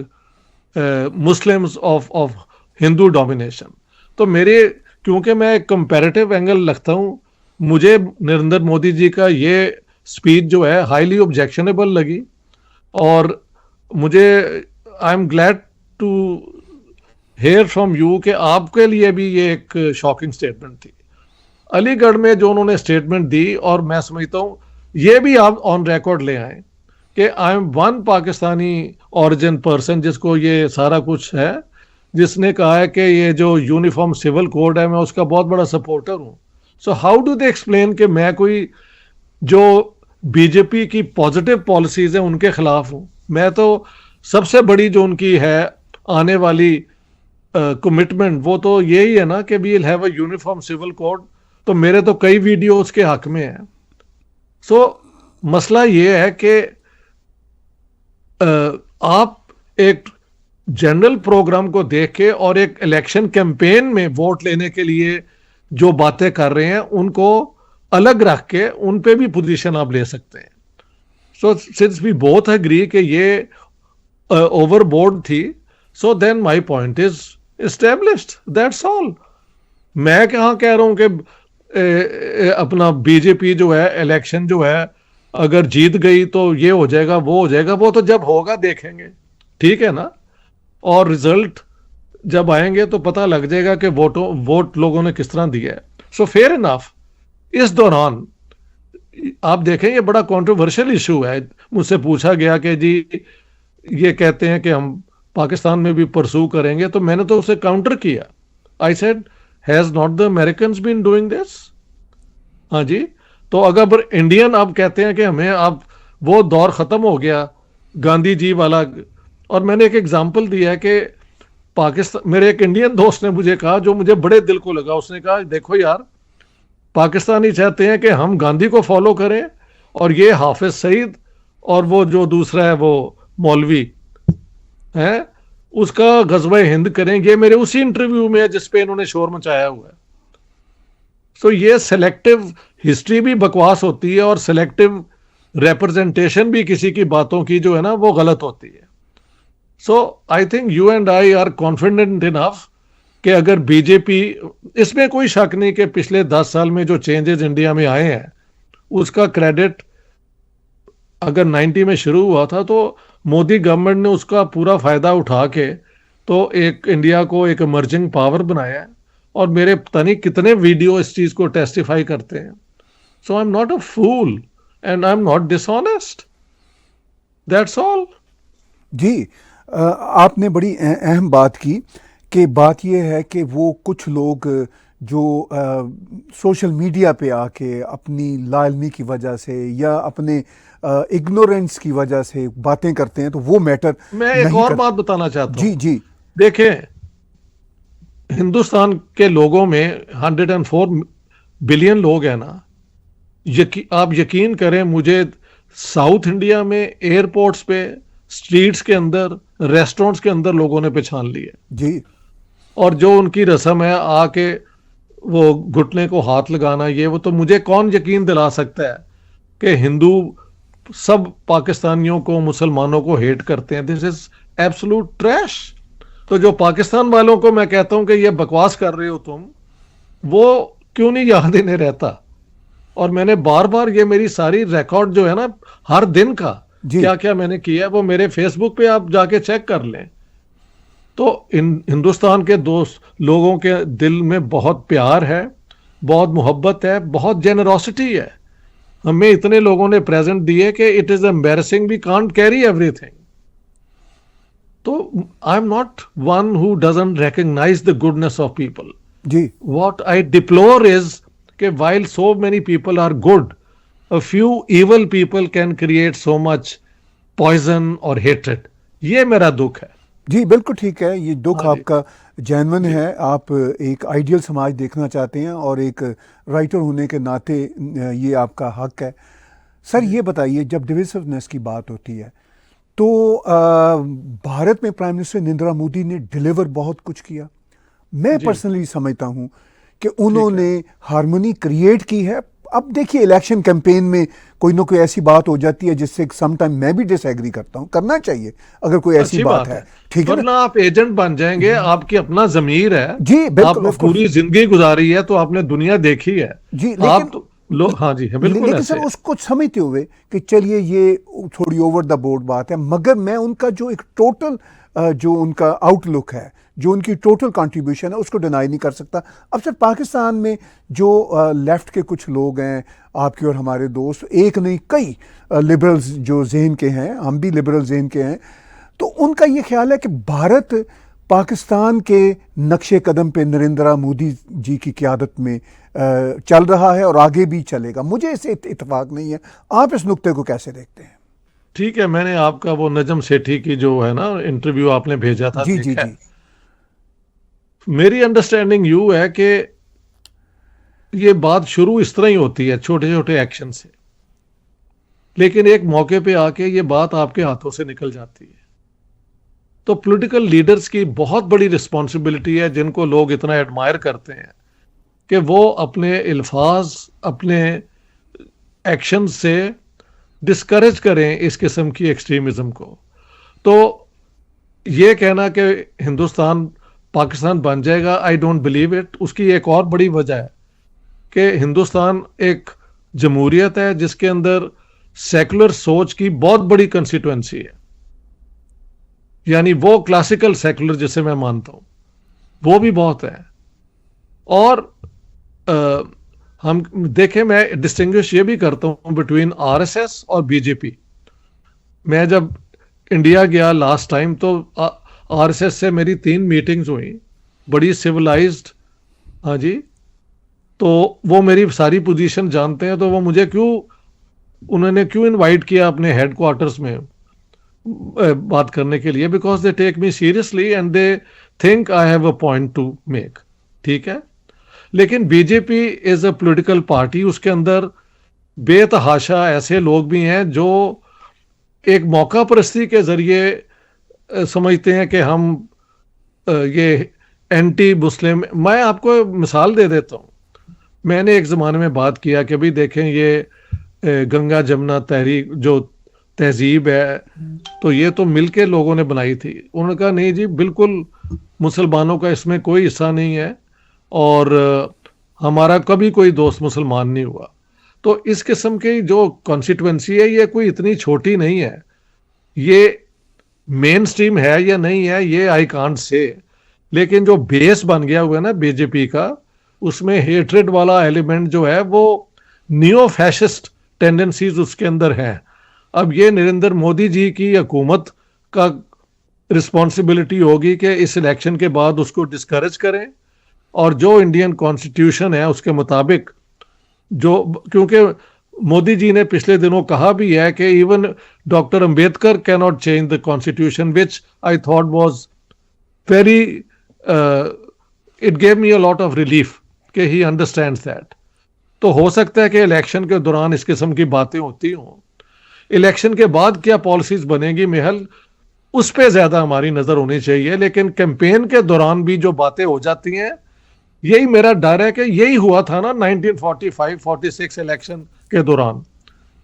Muslims of Hindu domination. तो मेरे, क्योंकि मैं एक कंपैरेटिव एंगल रखता हूँ, मुझे नरेंद्र मोदी जी का ये स्पीच जो है हाईली ऑब्जेक्शनेबल लगी, और मुझे I am glad to hear from you कि आपके लिए भी ये एक शॉकिंग स्टेटमेंट थी। अलीगढ़ में जो उन्होंने स्टेटमेंट दी, और मैं समझता हूँ ये भी आप ऑन रिकॉर्ड ले आए कि I am one Pakistani origin person जिसको ये सारा कुछ है, जिसने कहा है कि ये जो यूनिफॉर्म सिविल कोड है मैं उसका बहुत बड़ा सपोर्टर हूँ। So how do they explain कि मैं कोई जो बीजेपी की पॉजिटिव पॉलिसीज हैं उनके खिलाफ हूँ? मैं तो सबसे बड़ी जो उनकी है आने वाली कमिटमेंट वो तो यही है ना कि we will have a uniform civil code. तो मेरे तो कई वीडियो उसके हक में हैं। सो मसला ये है कि आप एक जनरल प्रोग्राम को देख के और एक इलेक्शन कैंपेन में वोट लेने के लिए जो बातें कर रहे हैं उनको अलग रख के उन पे भी पोजीशन आप ले सकते हैं। So since we both agree कि ये ओवरबोर्ड थी, so then my point is established, that's all. मैं कहाँ कह रहा हूं कि अपना बीजेपी जो है इलेक्शन जो है अगर जीत गई तो ये हो जाएगा वो हो जाएगा, वो तो जब होगा देखेंगे, ठीक है ना। और रिजल्ट जब आएंगे तो पता लग जाएगा कि वोट लोगों ने किस तरह दिया है। So fair enough. इस दौरान आप देखें ये बड़ा कंट्रोवर्शियल इशू है। मुझसे पूछा गया कि जी ये कहते हैं कि हम पाकिस्तान में भी परसू करेंगे, तो मैंने तो उसे काउंटर किया। I said has not the Americans been doing this? हाँ जी, तो अगर इंडियन अब कहते हैं कि हमें अब वो दौर खत्म हो गया गांधी जी वाला, और मैंने एक एग्जांपल दिया है कि पाकिस्तान, मेरे एक इंडियन दोस्त ने मुझे कहा जो मुझे बड़े दिल को लगा, उसने कहा देखो यार, पाकिस्तानी चाहते हैं कि हम गांधी को फॉलो करें और ये हाफिज सईद और वो जो दूसरा है वो मौलवी है, उसका गज़वा हिंद करेंगे, मेरे उसी इंटरव्यू में है जिस पे इन्होंने शोर मचाया हुआ है। सो ये सेलेक्टिव हिस्ट्री भी बकवास होती है और सेलेक्टिव रिप्रेजेंटेशन भी किसी की बातों की जो है ना वो गलत होती है। So I think you and I are confident enough कि अगर बीजेपी, इसमें कोई शक नहीं कि पिछले 10 साल में जो चेंजेस इंडिया में आए हैं उसका क्रेडिट अगर 90 में शुरू हुआ था तो मोदी गवर्नमेंट ने उसका पूरा फायदा उठा के तो एक इंडिया को एक इमर्जिंग पावर बनाया है। और मेरे पता नहीं कितने वीडियो इस चीज को टेस्टिफाई करते हैं। So I am not a fool and I am not dishonest, that's all. जी, आपने बड़ी अहम बात की कि बात यह है कि वो कुछ लोग जो सोशल मीडिया पे आके अपनी लाइलमी की वजह से या अपने इग्नोरेंस की वजह से बातें करते हैं तो वो मैटर मैं एक नहीं और कर... बात बताना चाहता जी हूँ। जी देखें, हिंदुस्तान के लोगों में 104 बिलियन लोग हैं ना, आप यकीन करें मुझे, साउथ इंडिया में एयरपोर्ट्स पे, स्ट्रीट्स के अंदर, रेस्टोरेंट्स के अंदर लोगों ने पहचान लिए जी और जो उनकी रस्म है आके वो घुटने को हाथ लगाना, ये वो, तो मुझे कौन यकीन दिला सकता है कि हिंदू सब पाकिस्तानियों को, मुसलमानों को हेट करते हैं? This is absolute trash. तो जो पाकिस्तान वालों को मैं कहता हूं कि ये बकवास कर रहे हो तुम, वो क्यों नहीं याद इन्हें रहता? और मैंने बार बार, ये मेरी सारी रिकॉर्ड जो है ना हर दिन का क्या क्या मैंने किया है वो मेरे फेसबुक पे आप जाके चेक कर लें। तो हिंदुस्तान के दोस्त लोगों के दिल में बहुत प्यार है, बहुत मोहब्बत है, बहुत जेनरोसिटी है। हमें इतने लोगों ने प्रेजेंट दिए कि it is embarrassing, we can't carry everything. तो I am not one who doesn't recognise the goodness of people. जी व्हाट आई डिप्लोर इज कि while so many people are good, a few evil people can create so much poison or hatred. ये मेरा दुख है। जी बिल्कुल ठीक है, ये दुख हाँ जी। आपका जेन्युइन है। आप एक आइडियल समाज देखना चाहते हैं और एक राइटर होने के नाते ये आपका हक है। सर ये बताइए, जब डिविसिवनेस की बात होती है तो भारत में प्राइम मिनिस्टर नरेंद्र मोदी ने डिलीवर बहुत कुछ किया। मैं जी। पर्सनली समझता हूँ कि उन्होंने हार्मनी क्रिएट की है। अब देखिए इलेक्शन कैंपेन में कोई ना कोई ऐसी बात हो जाती है जिससे समटाइम मैं भी डिसएग्री करता हूँ, करना चाहिए अगर कोई ऐसी अच्छी बात है, ठीक है वरना ना? आप एजेंट बन जाएंगे, आपकी अपना जमीर है, जी बिल्कुल, आपने of course। पूरी जिंदगी गुजारी है तो आपने दुनिया देखी है। जी आप लेकिन तो हाँ जी, है बिल्कुल लेकिन ऐसे सर है। उसको समझते हुए कि चलिए ये थोड़ी ओवर द बोर्ड बात है, मगर मैं उनका जो एक टोटल जो उनका आउटलुक है, जो उनकी टोटल कंट्रीब्यूशन है, उसको डिनाई नहीं कर सकता। अब सर पाकिस्तान में जो लेफ्ट के कुछ लोग हैं, आपके और हमारे दोस्त, एक नहीं कई लिबरल्स जो जहन के हैं, हम भी लिबरल जहन के हैं, तो उनका ये ख्याल है कि भारत पाकिस्तान के नक्शे कदम पे नरेंद्र मोदी जी की क़यादत में चल रहा है और आगे भी चलेगा। मुझे इससे इत्तेफाक नहीं है। आप इस नुक्ते को कैसे देखते हैं? ठीक है, मैंने आपका वो नजम सेठी की जो है ना इंटरव्यू आपने भेजा था, जी जी देखा है। जी मेरी अंडरस्टैंडिंग यू है कि ये बात शुरू इस तरह ही होती है, छोटे छोटे एक्शन से, लेकिन एक मौके पे आके ये बात आपके हाथों से निकल जाती है। तो पॉलिटिकल लीडर्स की बहुत बड़ी रिस्पॉन्सिबिलिटी है, जिनको लोग इतना एडमायर करते हैं, कि वो अपने अल्फाज, अपने एक्शन से डिस्करेज करें इस किस्म की एक्सट्रीमिज्म को। तो ये कहना कि हिंदुस्तान पाकिस्तान बन जाएगा, आई डोंट बिलीव इट। उसकी एक और बड़ी वजह है कि हिंदुस्तान एक जमहूरियत है जिसके अंदर सेकुलर सोच की बहुत बड़ी कंस्टिट्यूएंसी है, यानी वो क्लासिकल सेकुलर जिसे मैं मानता हूं वो भी बहुत है। और हम देखें, मैं डिस्टिंग्विश ये भी करता हूं बिटवीन आरएसएस और बीजेपी। मैं जब इंडिया गया लास्ट टाइम तो आरएसएस से मेरी 3 मीटिंग्स हुई, बड़ी सिविलाइज्ड। हाँ जी, तो वो मेरी सारी पोजीशन जानते हैं, तो वो मुझे उन्होंने क्यों इनवाइट किया अपने हेडक्वार्टर्स में बात करने के लिए? Because they take me seriously and they think I have a point to make. ठीक है, लेकिन BJP is a political party, उसके अंदर बेतहाशा ऐसे लोग भी हैं जो एक मौका परस्ती के जरिए समझते हैं कि हम ये एंटी मुस्लिम। मैं आपको मिसाल दे देता हूँ। मैंने एक ज़माने में बात किया कि भाई देखें ये गंगा जमुना तहरीक जो तहजीब है तो ये तो मिलके लोगों ने बनाई थी। उन्होंने कहा नहीं जी, बिल्कुल मुसलमानों का इसमें कोई हिस्सा नहीं है और हमारा कभी कोई दोस्त मुसलमान नहीं हुआ। तो इस किस्म की जो कॉन्स्टिट्यूएंसी है ये कोई इतनी छोटी नहीं है। ये मेन स्ट्रीम है या नहीं है ये आई कांट से, लेकिन जो बेस बन गया हुआ है ना बीजेपी का, उसमें हेट्रेड वाला एलिमेंट जो है वो नियो फैशिस्ट टेंडेंसीज उसके अंदर है। अब ये नरेंद्र मोदी जी की हुकूमत का रिस्पॉन्सिबिलिटी होगी कि इस इलेक्शन के बाद उसको डिस्करेज करें और जो इंडियन कॉन्स्टिट्यूशन है उसके मुताबिक जो, क्योंकि मोदी जी ने पिछले दिनों कहा भी है कि even doctor Ambedkar can not change the constitution, which I thought was very, it gave me a lot of relief कि ही अंडरस्टैंड्स दैट। तो हो सकता है कि इलेक्शन के दौरान इस किस्म की बातें होती हों। इलेक्शन के बाद क्या पॉलिसीज बनेगी महल, उस पर ज्यादा हमारी नजर होनी चाहिए। लेकिन कैंपेन के दौरान भी जो बातें हो जाती हैं, यही मेरा डर है कि यही हुआ था ना 1945-46 इलेक्शन के दौरान।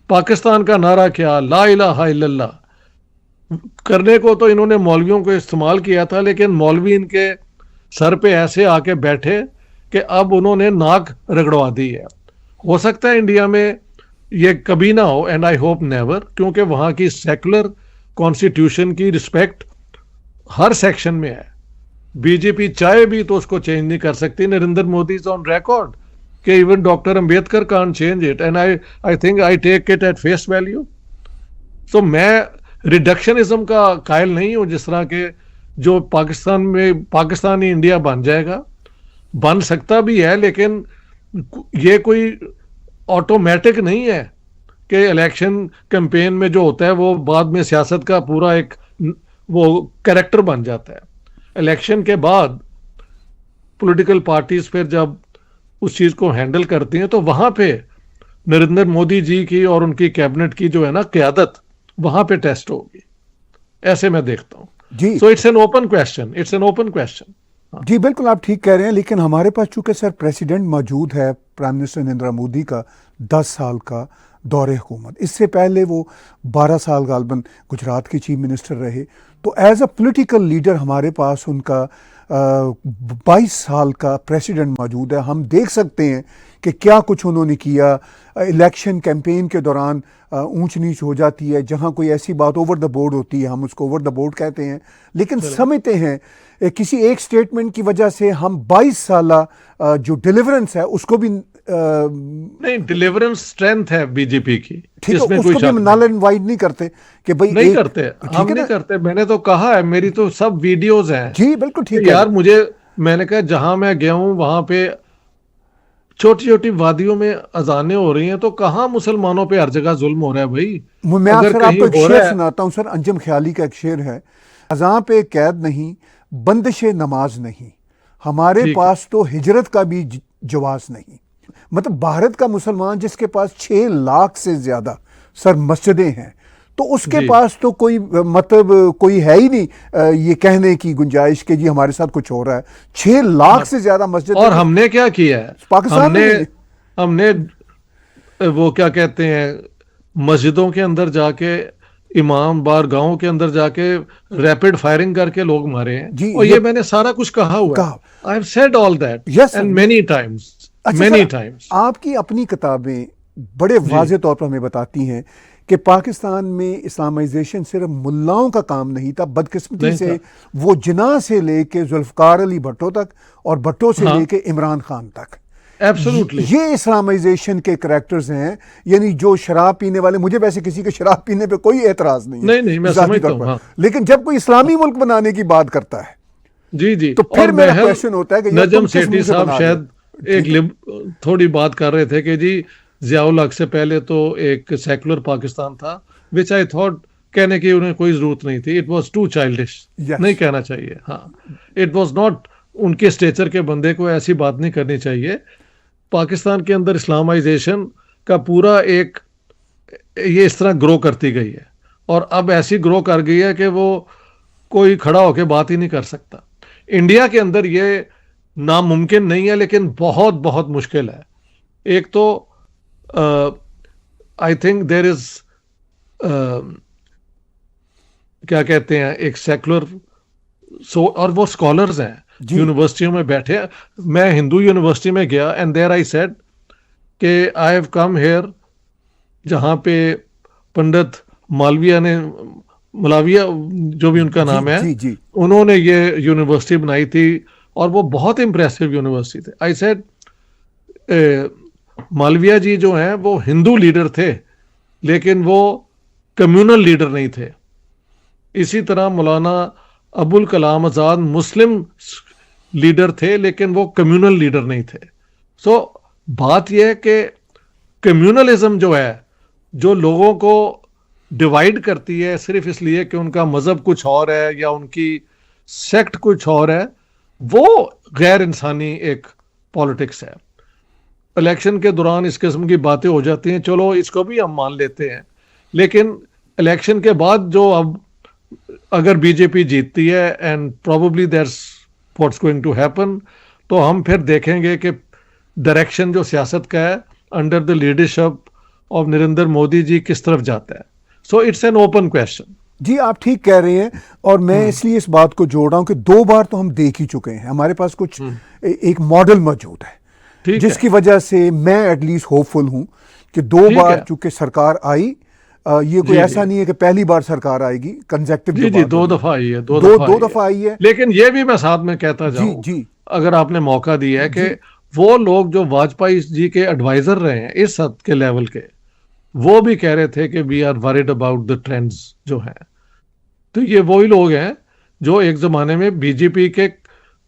पाकिस्तान का नारा क्या, ला इलाहा इल्लल्लाह करने को तो इन्होंने मौलवियों को इस्तेमाल किया था, लेकिन मौलवी इनके सर पे ऐसे आके बैठे कि अब उन्होंने नाक रगड़वा दी है। हो सकता है इंडिया में ये कभी ना हो, एंड आई होप नेवर, क्योंकि वहां की सेकुलर कॉन्स्टिट्यूशन की रिस्पेक्ट हर सेक्शन में है। बीजेपी चाहे भी तो उसको चेंज नहीं कर सकती। Narendra Modi is on record कि even doctor Ambedkar can't change it, and I think I take it at face value. तो मैं रिडक्शनिज्म का कायल नहीं हूं, जिस तरह के जो पाकिस्तान में पाकिस्तानी इंडिया बन जाएगा, बन सकता भी है, लेकिन ये कोई ऑटोमेटिक नहीं है कि इलेक्शन कैंपेन में जो होता है वो बाद में सियासत का पूरा एक वो कैरेक्टर बन जाता है। इलेक्शन के बाद पॉलिटिकल पार्टीज फिर जब उस चीज को हैंडल करती हैं तो वहां पे नरेंद्र मोदी जी की और उनकी कैबिनेट की जो है ना क़यादत, वहां पे टेस्ट होगी, ऐसे मैं देखता हूं जी। So it's an open question, it's an open question. जी बिल्कुल, आप ठीक कह रहे हैं, लेकिन हमारे पास चूंकि सर प्रेसिडेंट मौजूद है, प्राइम मिनिस्टर नरेंद्र मोदी का 10 साल का दौरे हुकूमत, इससे पहले वो 12 साल गालबन गुजरात के चीफ मिनिस्टर रहे, तो एज अ पॉलिटिकल लीडर हमारे पास उनका 22 साल का प्रेसिडेंट मौजूद है। हम देख सकते हैं कि क्या कुछ उन्होंने किया। इलेक्शन कैंपेन के दौरान ऊंच नीच हो जाती है, जहां कोई ऐसी बात ओवर द बोर्ड होती है, हम उसको ओवर द बोर्ड कहते हैं, लेकिन समझते हैं किसी एक स्टेटमेंट की वजह से हम 22 साल जो डिलीवरेंस है उसको भी नहीं, डिलीवरेंस स्ट्रेंथ है बीजेपी की, ठीक है, इसमें उसको कोई भी नल एंड वाइड नहीं करते कि भाई नहीं करते, हम नहीं करते। मैंने तो कहा है, मेरी तो सब वीडियोस हैं। जी बिल्कुल ठीक है यार, मुझे मैंने कहा जहां मैं गया हूं वहां पे छोटी छोटी वादियों में अजानें हो रही हैं, तो कहां मुसलमानों पे हर जगह जुल्म हो रहा है भाई। मैं अगर सर कहीं आपको एक हो शेर रहा है, सुनाता हूँ सर, अंजम ख्याली का एक शेर है, अज़ां पे कैद नहीं, बंदिश नमाज नहीं, हमारे ठीक पास तो हिजरत का भी जवाज नहीं। मतलब भारत का मुसलमान जिसके पास 6 लाख से ज्यादा सर मस्जिदें हैं, तो उसके जी। पास तो कोई मतलब कोई है ही नहीं ये कहने की गुंजाइश कि जी हमारे साथ कुछ हो रहा है। 6 लाख से ज्यादा मस्जिद, और हमने क्या किया है, पाकिस्तान में हमने वो क्या कहते हैं, मस्जिदों के अंदर जाके, इमाम बार गांव के अंदर जाके रैपिड फायरिंग करके लोग मारे हैं। जी, और ये मैंने सारा कुछ कहा हुआ है। I have said all that and many times, many times. आपकी अपनी किताबें बड़े वाज़े तौर पर हमें बताती हैं कि पाकिस्तान में इस्लामाइजेशन सिर्फ मुल्लाओं का काम नहीं था, बदकिस्मती से वो जिन्ना से लेके जुल्फकार अली भट्टो तक और भट्टो से लेके इमरान खान तक, एब्सोल्युटली ये इस्लामाइजेशन के करैक्टर्स हैं। यानी जो शराब पीने वाले, मुझे वैसे किसी के शराब पीने पे कोई एतराज नहीं है, नहीं, मैं समझता हूं, लेकिन जब कोई इस्लामी मुल्क बनाने की बात करता है जी, तो फिर मेरा क्वेश्चन होता है कि नजम सेठी साहब शायद एक थोड़ी बात कर रहे थे कि जी ज़ियाउल हक से पहले तो एक सेकुलर पाकिस्तान था, विच आई थॉट कहने की उन्हें कोई जरूरत नहीं थी। इट वॉज टू चाइल्डिश, नहीं कहना चाहिए। हाँ, इट वॉज नॉट, उनके स्टेचर के बंदे को ऐसी बात नहीं करनी चाहिए। पाकिस्तान के अंदर इस्लामाइजेशन का पूरा एक ये इस तरह ग्रो करती गई है। और अब ऐसी ग्रो कर गई है कि वो कोई खड़ा होकर बात ही नहीं कर सकता। इंडिया के अंदर ये नामुमकिन नहीं है, लेकिन बहुत बहुत मुश्किल है। एक तो आई थिंक देर इज क्या कहते हैं, एक सेकुलर और वो स्कॉलर्स हैं जी यूनिवर्सिटियों में बैठे। मैं हिंदू यूनिवर्सिटी में गया एंड देयर आई सेड कि आई हैव कम हेयर, जहाँ पे पंडित मलाविया जो भी उनका जी नाम है, जी जी उन्होंने ये यूनिवर्सिटी बनाई थी और वो बहुत इंप्रेसिव यूनिवर्सिटी थी। आई सेड मालविया जी जो हैं वो हिंदू लीडर थे, लेकिन वो कम्युनल लीडर नहीं थे। इसी तरह मौलाना अबुल कलाम आज़ाद मुस्लिम लीडर थे, लेकिन वो कम्युनल लीडर नहीं थे। सो बात यह है कि कम्युनलिज्म जो है, जो लोगों को डिवाइड करती है सिर्फ इसलिए कि उनका मजहब कुछ और है या उनकी सेक्ट कुछ और है, वो गैर इंसानी एक पॉलिटिक्स है। इलेक्शन के दौरान इस किस्म की बातें हो जाती हैं, चलो इसको भी हम मान लेते हैं, लेकिन इलेक्शन के बाद जो अब अगर बीजेपी जीतती है and probably that's what's going to happen, तो हम फिर देखेंगे कि डायरेक्शन जो सियासत का है under the leadership of Narendra Modi ji किस तरफ जाता है। So it's an open question. जी, आप ठीक कह रहे हैं। और मैं इसलिए इस बात को जोड़ रहा हूं कि 2 बार तो हम देख ही चुके हैं, हमारे पास कुछ एक मॉडल मौजूद है, ठीक जिसकी है, वजह से मैं एटलीस्ट होपफुल हूं कि 2 ठीक बार है। चूंकि सरकार आई, ये कोई जी ऐसा जी नहीं है कि पहली बार सरकार आएगी, कंजेक्टिव जी जो जी, बात दो हो रही दफा आई है, दो दफा दो आई है। दफा आई है। लेकिन ये भी मैं साथ में कहता जी जाऊं, जी अगर आपने मौका दिया है कि जी वो लोग जो वाजपेयी जी के एडवाइजर रहे हैं इस हद के लेवल के, वो भी कह रहे थे कि we are worried about the trends जो हैं। तो ये वही लोग हैं जो एक जमाने में बीजेपी के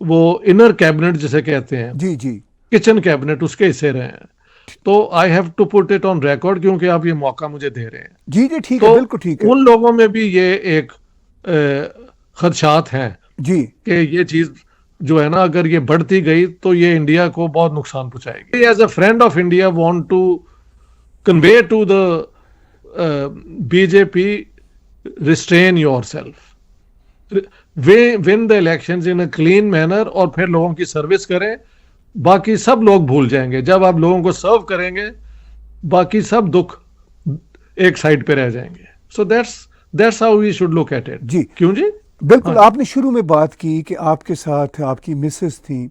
वो इनर कैबिनेट जिसे कहते हैं, जी जी किचन कैबिनेट, उसके हिस्से रहे हैं। तो I have to put it on record, क्योंकि आप ये मौका मुझे दे रहे हैं। जी जी ठीक है, तो बिल्कुल ठीक है। उन लोगों में भी ये एक खदशात हैं जी कि ये चीज जो है ना, अगर ये बढ़ती गई तो ये इंडिया को बहुत नुकसान पहुंचाएगी। As a friend of India want to convey to the BJP, restrain yourself, win the elections in a clean manner, और फिर लोगों की सर्विस करें। बाकी सब लोग भूल जाएंगे जब आप लोगों को सर्व करेंगे, बाकी सब दुख एक साइड पे रह जाएंगे। So that's how we should look at it. जी क्यों जी? बिल्कुल। हाँ जी आपने शुरू में बात की कि आपके साथ आपकी मिसेस थी जी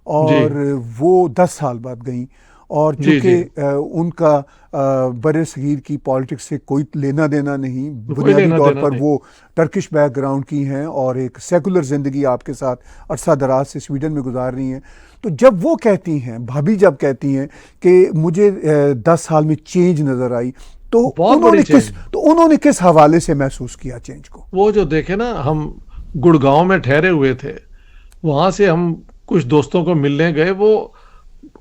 और वो 10 साल बाद गई, और जी चूंकि जी, उनका बरे सगीर की पॉलिटिक्स से कोई लेना देना नहीं, कोई बुनियादी लेना तौर देना पर नहीं। वो टर्किश बैकग्राउंड की हैं और एक सेकुलर ज़िंदगी आपके साथ अरसा दराज से स्वीडन में गुजार रही हैं। तो जब वो कहती हैं, भाभी जब कहती हैं कि मुझे 10 साल में चेंज नज़र आई, तो बहुत बड़ी चेंज। उन्होंने किस हवाले से महसूस किया चेंज को? वो जो देखे ना, हम गुड़गांव में ठहरे हुए थे, वहां से हम कुछ दोस्तों को मिलने गए। वो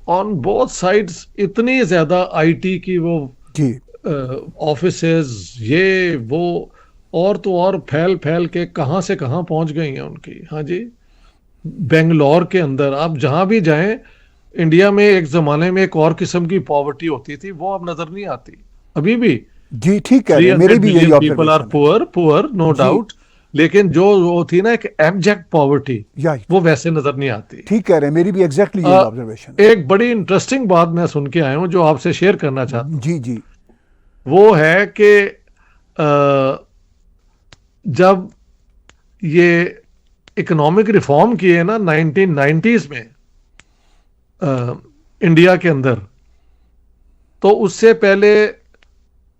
ऑन बोथ साइड्स इतनी ज्यादा आईटी की वो जी ऑफिसेज, ये वो, और तो और फैल फैल के कहाँ से कहाँ पहुंच गई हैं उनकी। हाँ जी, बेंगलोर के अंदर आप जहां भी जाएं, इंडिया में एक जमाने में एक और किस्म की पॉवर्टी होती थी, वो अब नजर नहीं आती अभी भी। जी ठीक कह रहे थ्री हैं, मेरी हंड्रेड भी यही मिलियन पीपल आर ऑब्जर्वेशन है। पुअर नो जी डाउट, लेकिन जो वो थी ना एक एब्जेक्ट पॉवर्टी, या वो वैसे नजर नहीं आती। ठीक कह रहे हैं, मेरी भी एग्जैक्टली यही ऑब्जर्वेशन है। एक बड़ी इंटरेस्टिंग बात मैं सुन के आया हूं जो आपसे शेयर करना चाहता हूं। जी जी वो है कि जब ये इकोनॉमिक रिफॉर्म किए ना 1990s में इंडिया के अंदर, तो उससे पहले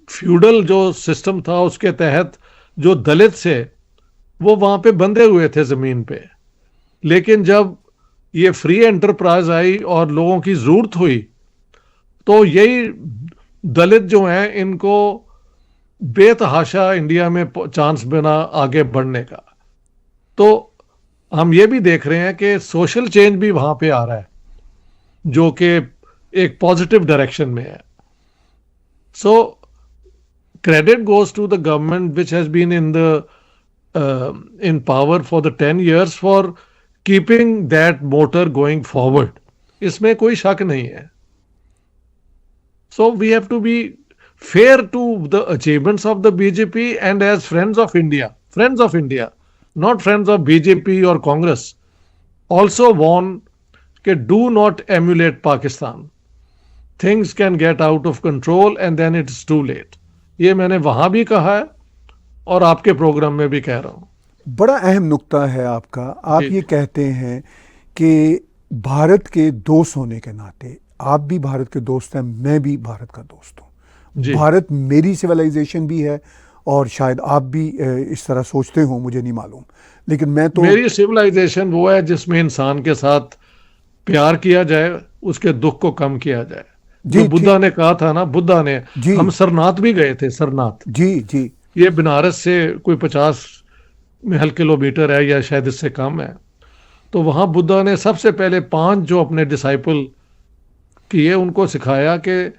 फ्यूडल जो सिस्टम था उसके तहत जो दलित से वो वहां पे बंधे हुए थे जमीन पे। लेकिन जब ये फ्री एंटरप्राइज आई और लोगों की जरूरत हुई, तो यही दलित जो हैं इनको बेतहाशा इंडिया में चांस बना आगे बढ़ने का। तो हम ये भी देख रहे हैं कि सोशल चेंज भी वहां पे आ रहा है, जो कि एक पॉजिटिव डायरेक्शन में है। सो credit goes to the government which has been in power for the 10 years for keeping that motor going forward. इसमें कोई शक नहीं है। So we have to be fair to the achievements of the BJP, and as friends of India, not friends of BJP or Congress, also warn that do not emulate Pakistan. Things can get out of control and then it's too late. ये मैंने वहां भी कहा है और आपके programme में भी कह रहा हूं. बड़ा अहम नुक्ता है आपका. आप जी. ये कहते हैं कि भारत के दोस्त होने के नाते, आप भी भारत के दोस्त हैं, मैं भी भारत का दोस्त हूँ. जी. भारत मेरी सिविलाइजेशन भी है और शायद आप भी इस तरह सोचते हो, मुझे नहीं मालूम, लेकिन मैं तो मेरी सिविलाइजेशन वो है जिसमें इंसान के साथ प्यार किया जाए, उसके दुख को कम किया जाए. जी, जो बुद्धा ने कहा था ना, बुद्धा ने, जी. हम सरनाथ भी गए थे, सरनाथ. जी जी ये बनारस से कोई 50 महल किलोमीटर है या शायद इससे कम है. तो वहां बुद्धा ने सबसे पहले 5 जो अपने डिसाइपल किए, उनको सिखाया कि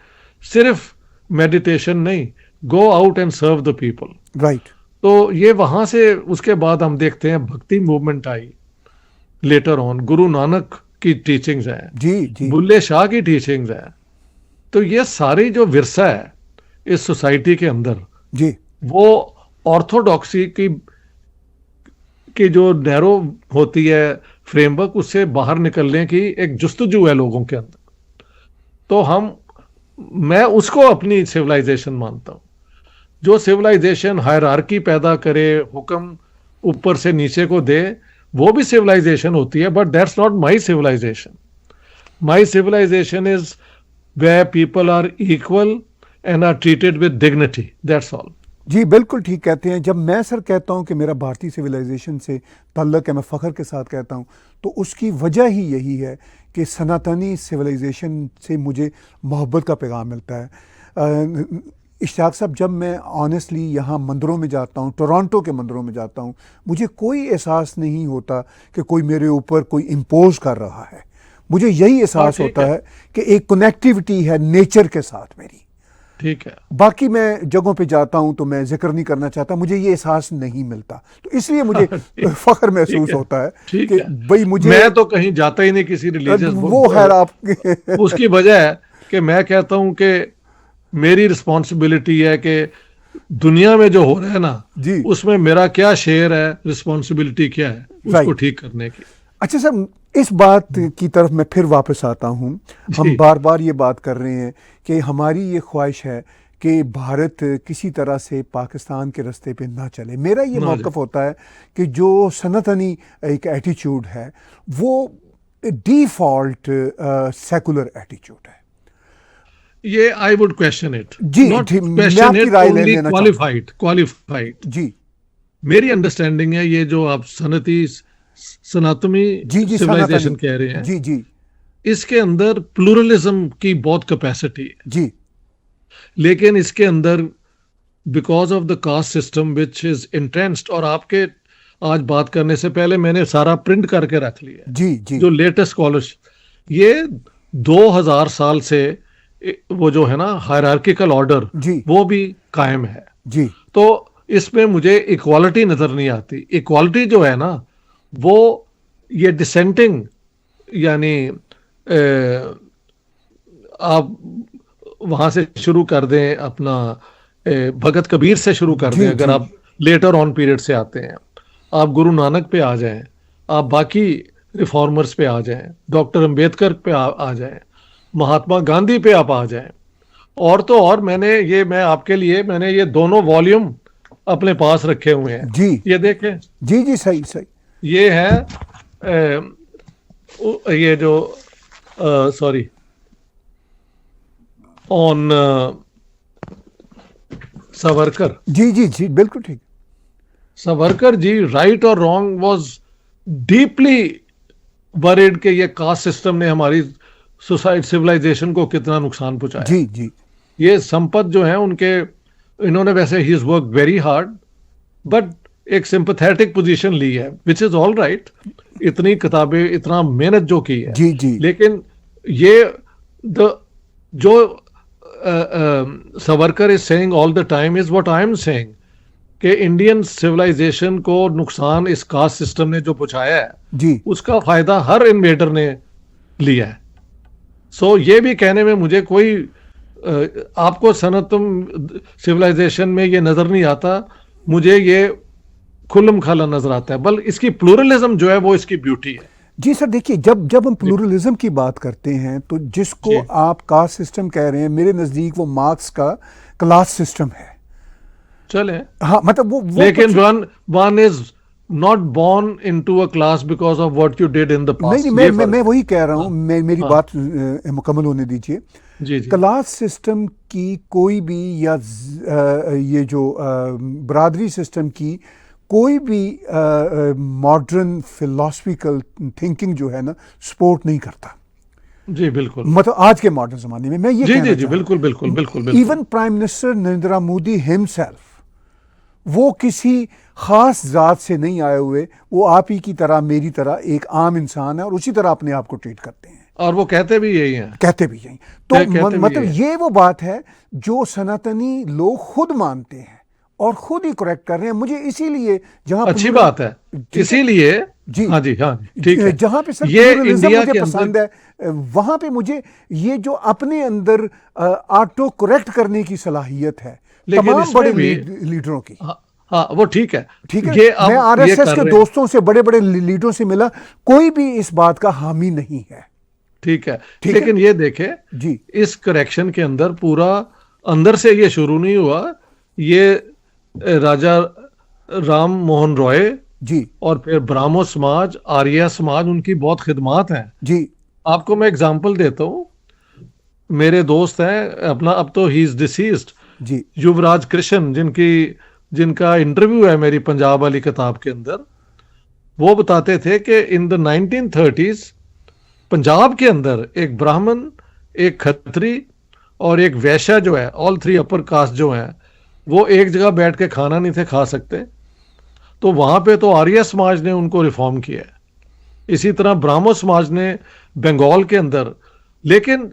सिर्फ मेडिटेशन नहीं, go out and serve the people. Right. तो ये वहां से उसके बाद हम देखते हैं भक्ति movement I later on. Guru Nanak की टीचिंग्स हैं, जी जी बुल्ले शाह की टीचिंग्स हैं. तो ये सारी जो विरसा है इस सोसाइटी के अंदर, जी वो ऑर्थोडॉक्सी की जो नैरो होती है फ्रेमवर्क, उससे बाहर निकलने की एक जुस्तजू है लोगों के अंदर. तो मैं उसको अपनी सिविलाइजेशन मानता हूं. जो सिविलाइजेशन हायरार्की पैदा करे, हुक्म ऊपर से नीचे को दे, वो भी सिविलाइजेशन होती है, but that's not my civilisation. My civilisation is where people are equal and are treated with dignity. That's all. जी बिल्कुल ठीक कहते हैं. जब मैं सर कहता हूं कि मेरा भारतीय सिविलाइजेशन से ताल्लुक है, मैं फ़ख्र के साथ कहता हूं, तो उसकी वजह ही यही है कि सनातनी सिविलाइजेशन से मुझे मोहब्बत का पैगाम मिलता है. इश्तियाक साहब, जब मैं ऑनेस्टली यहाँ मंदिरों में जाता हूँ, टोरंटो के मंदिरों में जाता हूँ, मुझे कोई एहसास नहीं होता कि कोई मेरे ऊपर कोई इम्पोज कर रहा है. मुझे यही एहसास होता है कि एक कनेक्टिविटी है नेचर के साथ मेरी. ठीक है. बाकी मैं जगहों पे जाता हूं तो मैं जिक्र नहीं करना चाहता, मुझे ये एहसास नहीं मिलता, तो इसलिए मुझे फख्र महसूस होता है कि भाई मुझे, मैं तो कहीं जाता ही नहीं किसी रिलीजियस, वो खैर आप उसकी वजह है कि मैं कहता हूं कि मेरी रिस्पॉन्सिबिलिटी है कि दुनिया में जो हो रहा है ना जी, उसमें मेरा क्या शेयर है, रिस्पॉन्सिबिलिटी क्या है उसको ठीक करने की. अच्छा सर, इस बात की तरफ मैं फिर वापस आता हूं. हम बार बार ये बात कर रहे हैं कि हमारी ये ख्वाहिश है कि भारत किसी तरह से पाकिस्तान के रास्ते पे ना चले. मेरा ये मौक़िफ़ होता है कि जो सनातनी एक एटीट्यूड है वो डिफ़ॉल्ट सेकुलर एटीट्यूड है. ये आई वुड क्वेश्चन इट. जी, मैं आपकी राय ले लेना चाहता हूं. क्वालिफाइड जी, मेरी अंडरस्टैंडिंग है, ये जो आप सनातनी सिविलाइजेशन कह रहे हैं, जी जी, इसके अंदर प्लूरलिज्म की बहुत कैपेसिटी है जी, लेकिन इसके अंदर because of the caste system which is entrenched, और आपके आज बात करने से पहले मैंने सारा प्रिंट करके रख लिया जी जी, जो लेटेस्ट स्कॉलरशिप, ये 2000 साल से वो जो है ना हायरार्किकल ऑर्डर, वो भी कायम है जी. तो इसमें मुझे इक्वालिटी नजर नहीं आती. इक्वालिटी जो है ना वो ये डिसेंटिंग, यानी आप वहां से शुरू कर दें, अपना भगत कबीर से शुरू कर दें, अगर आप लेटर ऑन पीरियड से आते हैं, आप गुरु नानक पे आ जाएं, आप बाकी रिफॉर्मर्स पे आ जाएं, डॉक्टर अंबेडकर पे आ जाएं, महात्मा गांधी पे आप आ जाएं, और तो और मैं आपके लिए मैंने ये दोनों वॉल्यूम अपने पास रखे हुए हैं जी. ये देखें. जी जी, सही सही. ये है ये जो सॉरी ऑन सावरकर. जी जी जी, बिल्कुल ठीक. सावरकर जी, राइट और रॉन्ग, वाज डीपली वरीड कि ये कास्ट सिस्टम ने हमारी सोसाइटी सिविलाइजेशन को कितना नुकसान पहुंचाया. जी जी, ये संपत जो है उनके, इन्होंने वैसे he is work very hard, but एक सिंपैथेटिक पोजीशन ली है, विच इज ऑल राइट. इतनी किताबें, इतना मेहनत जो की है, जी जी, लेकिन ये जो Savarkar is saying all the time is what I am saying, कि इंडियन सिविलाइजेशन को नुकसान इस कास्ट सिस्टम ने जो पहुंचाया है जी, उसका फायदा हर इन्वेडर ने लिया है. सो ये भी कहने में मुझे कोई आपको सनातन सिविलाइजेशन में ये नजर नहीं आता, मुझे ये खुल्लम खाला नजर आता है। बल इसकी प्लूरलिज्म जो है वो इसकी ब्यूटी है। जी सर, देखिए जब हम प्लूरलिज्म की बात करते हैं तो जिसको जी। आप कास्ट सिस्टम कह रहे हैं, मेरे नज़दीक वो मार्क्स का क्लास सिस्टम है। चले, हाँ, मतलब वो लेकिन one is not born into a class because of what you did in the past। नहीं, ये मैं वही कह रहा हूँ, मेरी हाँ। बात मुकम्मल होने दीजिए। जी जी क्लास सिस्टम की कोई भी या ये जो बरादरी सिस्टम की कोई भी मॉडर्न फिलोसफिकल थिंकिंग जो है ना, सपोर्ट नहीं करता। जी बिल्कुल। मतलब आज के मॉडर्न जमाने में मैं ये जी कहना जी जी चाह रहा हूं। बिल्कुल बिल्कुल बिल्कुल बिल्कुल। Even prime minister Narendra Modi himself, वो किसी खास जात से नहीं आए हुए, वो आप ही की तरह मेरी तरह एक आम इंसान है और उसी तरह अपने आप को ट्रीट करते हैं, और वो कहते भी यही हैं। कहते भी यही। तो कहते भी मतलब यही ये वो बात है जो सनातनी लोग खुद मानते हैं और खुद ही करेक्ट कर रहे हैं। मुझे इसीलिए जहां अच्छी बात है, इसीलिए जी, हाँ जी हाँ ठीक है। जहां पे सर ये प्लूरलिज्म इंडिया मुझे के पसंद है, वहां पे मुझे ये जो अपने अंदर ऑटो करेक्ट करने की सलाहियत है लेकिन तमाम इसमें बड़े भी लीडरों की। हाँ वो ठीक है। ठीक है, ये अब मैं ये आरएसएस कर के रहे हैं। दोस्तों से, बड़े बड़े लीडरों से मिला, कोई भी इस बात का हामी नहीं है। ठीक है, ठीक लेकिन ये देखे जी, इस करेक्शन के अंदर पूरा अंदर से ये शुरू नहीं हुआ। ये राजा राम मोहन रॉय जी, और फिर ब्राह्मो समाज, आर्य समाज, उनकी बहुत खिदमात हैं। जी, आपको मैं एग्जांपल देता हूँ। मेरे दोस्त हैं अपना, अब तो ही इज डिसीज्ड, जी, युवराज कृष्ण, जिनका इंटरव्यू है मेरी पंजाब वाली किताब के अंदर। वो बताते थे कि इन द 1930s पंजाब के अंदर एक ब्राह्मण, एक खत्री और एक वैश्य जो है, ऑल थ्री अपर कास्ट जो हैं, वो एक जगह बैठ के खाना नहीं थे खा सकते। तो वहां पे तो आर्य समाज ने उनको रिफॉर्म किया है, इसी तरह ब्राह्मो समाज ने बंगाल के अंदर। लेकिन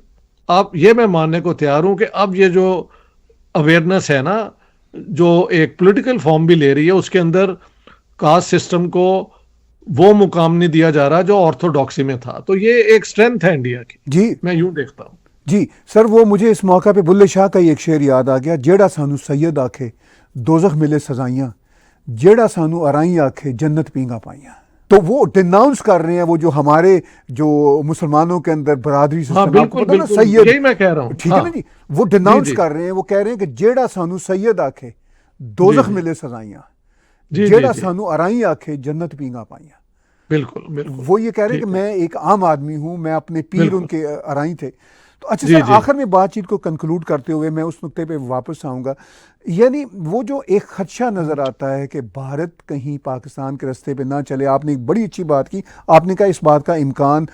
आप ये मैं मानने को तैयार हूं कि अब ये जो अवेयरनेस है ना, जो एक पॉलिटिकल फॉर्म भी ले रही है, उसके अंदर कास्ट सिस्टम को वो मुकाम नहीं दिया जा रहा जो ऑर्थोडॉक्सी में था। तो ये एक स्ट्रेंथ है इंडिया की, जी, मैं यूं देखता हूं। जी सर। वो मुझे इस मौका पे बुल्ले शाह का ही एक शेर याद आ गया, जेड़ा सानू सैयद आखे दोजख मिले सजाइयां, जेड़ा सानू अराई आखे जन्नत पींगा पाइयां। तो वो डिनाउंस कर रहे हैं वो जो हमारे जो मुसलमानों के अंदर बरादरी हाँ सिस्टम, आपको बिल्कुल पता ना, बिल्कुल, सैयद, यही मैं कह रहा हूं। ठीक हाँ, है ना जी, वो डिनाउंस जी, जी। कर रहे हैं, वो कह रहे हैं कि जेड़ा सानू सैयद आखे दोजख जी, जी। मिले सजाइयां, जी जेड़ा जी जी सानू अराई आखे जन्नत पींगा पाइयां। बिल्कुल बिल्कुल वो ये कह रहे हैं ठीक कि है, मैं एक आम आदमी हूं, मैं अपने पीर बिल्कुल। उनके अराई थे। तो अच्छा जी सर, जी आखिर में बातचीत को कंक्लूड करते हुए मैं उस नुक्ते पे वापस आऊंगा। यानी वो जो एक खदशा नजर आता है कि भारत कहीं पाकिस्तान के रास्ते पे ना चले। आपने एक बड़ी अच्छी बात की, आपने कहा इस बात का इम्कान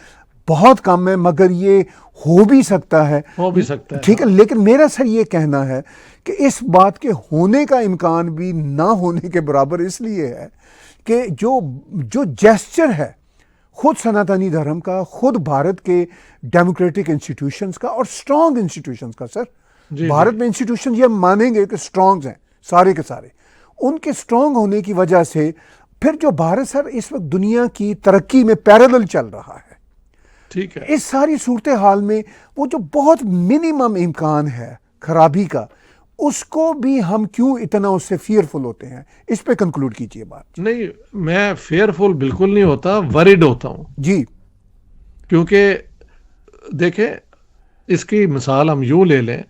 बहुत कम है, मगर ये हो भी सकता है, हो भी सकता है। ठीक है। हाँ। लेकिन मेरा सर ये कहना है कि इस बात के होने का इम्कान भी ना होने के बराबर इसलिए है कि जो जेस्चर है खुद सनातनी धर्म का, खुद भारत के डेमोक्रेटिक इंस्टीट्यूशंस का और स्ट्रॉन्ग इंस्टीट्यूशंस का। सर, जी भारत जी में इंस्टीट्यूशन ये हम मानेंगे कि स्ट्रॉन्ग हैं सारे के सारे, उनके स्ट्रॉन्ग होने की वजह से फिर जो भारत सर इस वक्त दुनिया की तरक्की में पैरेलल चल रहा है, ठीक है। इस सारी सूरत हाल में वो जो बहुत मिनिमम इम्कान है खराबी का, उसको भी हम क्यों इतना उससे फियरफुल होते हैं? इस पे कंक्लूड कीजिए बात। नहीं, मैं फेयरफुल बिल्कुल नहीं होता, वरिड होता हूं। जी, क्योंकि देखें, इसकी मिसाल हम यूं ले लें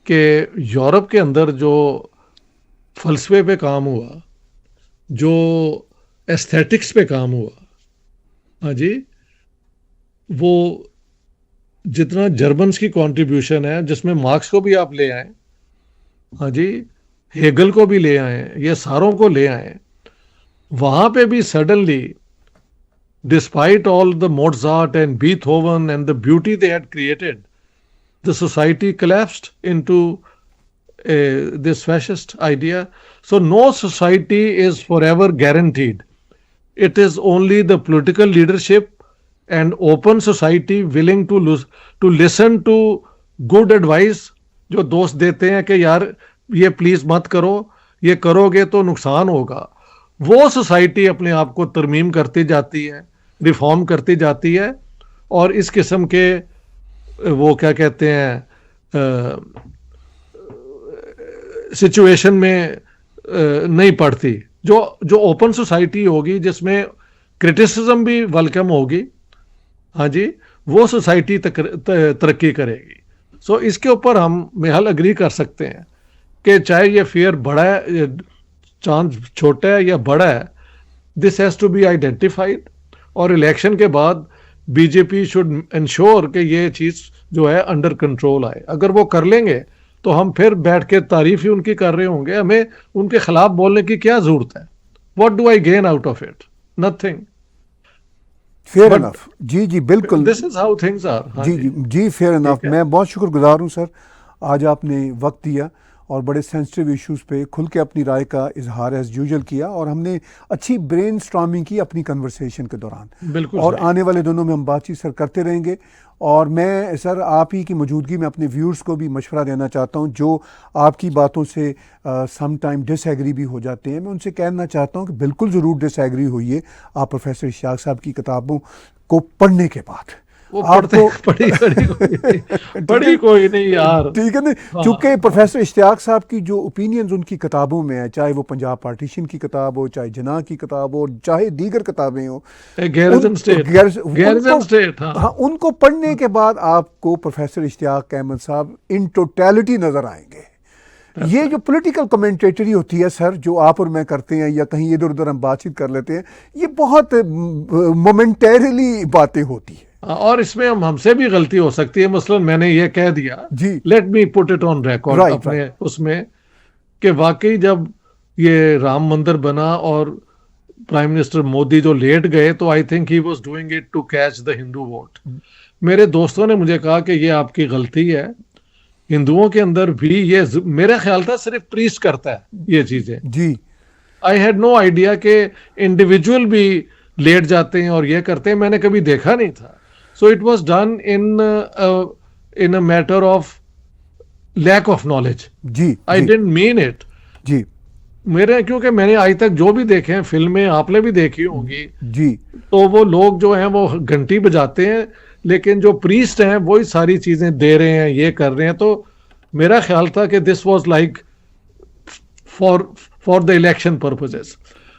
कि यूरोप के अंदर जो फलसफे पे काम हुआ, जो एस्थेटिक्स पे काम हुआ, हाँ जी, वो जितना जर्मन्स की कंट्रीब्यूशन है, जिसमें मार्क्स को भी आप ले आए, हाँ जी, हेगल को भी ले आए, ये सारों को ले आए, वहां पे भी suddenly, despite all the Mozart and Beethoven and the beauty they had created, the society collapsed into this fascist idea. So no society is forever guaranteed. It is only the political leadership and open society willing to listen to good advice, जो दोस्त देते हैं कि यार ये please मत करो, ये करोगे तो नुकसान होगा। वो सोसाइटी अपने आप को तरमीम करती जाती है, रिफॉर्म करती जाती है, और इस किस्म के वो क्या कहते हैं सिचुएशन में नहीं पड़ती। जो जो ओपन सोसाइटी होगी जिसमें क्रिटिसिज्म भी वेलकम होगी, हाँ जी, वो सोसाइटी तरक्की करेगी। सो इसके ऊपर हम मेहल अग्री कर सकते हैं कि चाहे ये फेयर बड़ा है, चांस छोटा है या बड़ा है, this has to be identified. और इलेक्शन के बाद बीजेपी शुड इंश्योर कि ये चीज जो है अंडर कंट्रोल आए। अगर वो कर लेंगे तो हम फिर बैठ के तारीफ ही उनकी कर रहे होंगे, हमें उनके खिलाफ बोलने की क्या जरूरत है? What do I gain out of it? Nothing. Fair But enough. जी जी बिल्कुल, this is how things are. जी जी जी फेयर इनफ। ठीक है। मैं बहुत शुक्रगुजार हूँ सर, आज आपने वक्त दिया और बड़े सेंसिटिव इश्यूज़ पे खुल के अपनी राय का इजहार एज यूजुअल किया, और हमने अच्छी ब्रेन स्टॉर्मिंग की अपनी कन्वर्सेशन के दौरान। बिल्कुल और सही। आने वाले दिनों में हम बातचीत सर करते रहेंगे। और मैं सर आप ही की मौजूदगी में अपने व्यूअर्स को भी मशवरा देना चाहता हूँ, जो आपकी बातों से सम टाइम डिसएग्री भी हो जाते हैं। मैं उनसे कहना चाहता हूँ कि बिल्कुल ज़रूर डिसएग्री होइए आप प्रोफेसर इश्तियाक साहब की किताबों को पढ़ने के बाद। वो पढ़ते पढ़ी कोई नहीं यार। ठीक है ना, चूंकि प्रोफेसर इश्तियाक साहब की जो ओपिनियंस उनकी किताबों में है, चाहे वो पंजाब पार्टीशन की किताब हो, चाहे जना की किताब हो, चाहे दीगर किताबें हो, गैरिसन स्टेट, हाँ, उनको पढ़ने के बाद आपको प्रोफेसर इश्तियाक अहमद साहब इन टोटलिटी नजर आएंगे। ये जो पॉलिटिकल कमेंटेटरी होती है सर, जो आप और मैं करते हैं या कहीं इधर उधर हम बातचीत कर लेते हैं, ये बहुत मोमेंटरीली बातें होती है। और इसमें हमसे भी गलती हो सकती है। मसलन मैंने ये कह दिया, जी, let me put it on record अपने उसमें, कि वाकई जब ये राम मंदिर बना और प्राइम मिनिस्टर मोदी जो लेट गए, तो I think he was doing it to catch the Hindu vote. मेरे दोस्तों ने मुझे कहा कि ये आपकी गलती है, हिंदुओं के अंदर भी ये, मेरा ख्याल था सिर्फ प्रीस्ट करता है ये चीजें। जी, आई हैड नो आइडिया कि इंडिविजुअल भी लेट जाते हैं और ये करते हैं, मैंने कभी देखा नहीं था। So it was done in a matter of lack of knowledge. जी, आई डिडंट मीन इट। जी, मेरे, क्योंकि मैंने आज तक जो भी देखे हैं फिल्में, आपने भी देखी होंगी जी, तो वो लोग जो हैं वो घंटी बजाते हैं, लेकिन जो प्रीस्ट हैं वही सारी चीजें दे रहे हैं, ये कर रहे हैं। तो मेरा ख्याल था कि this was like for the election purposes.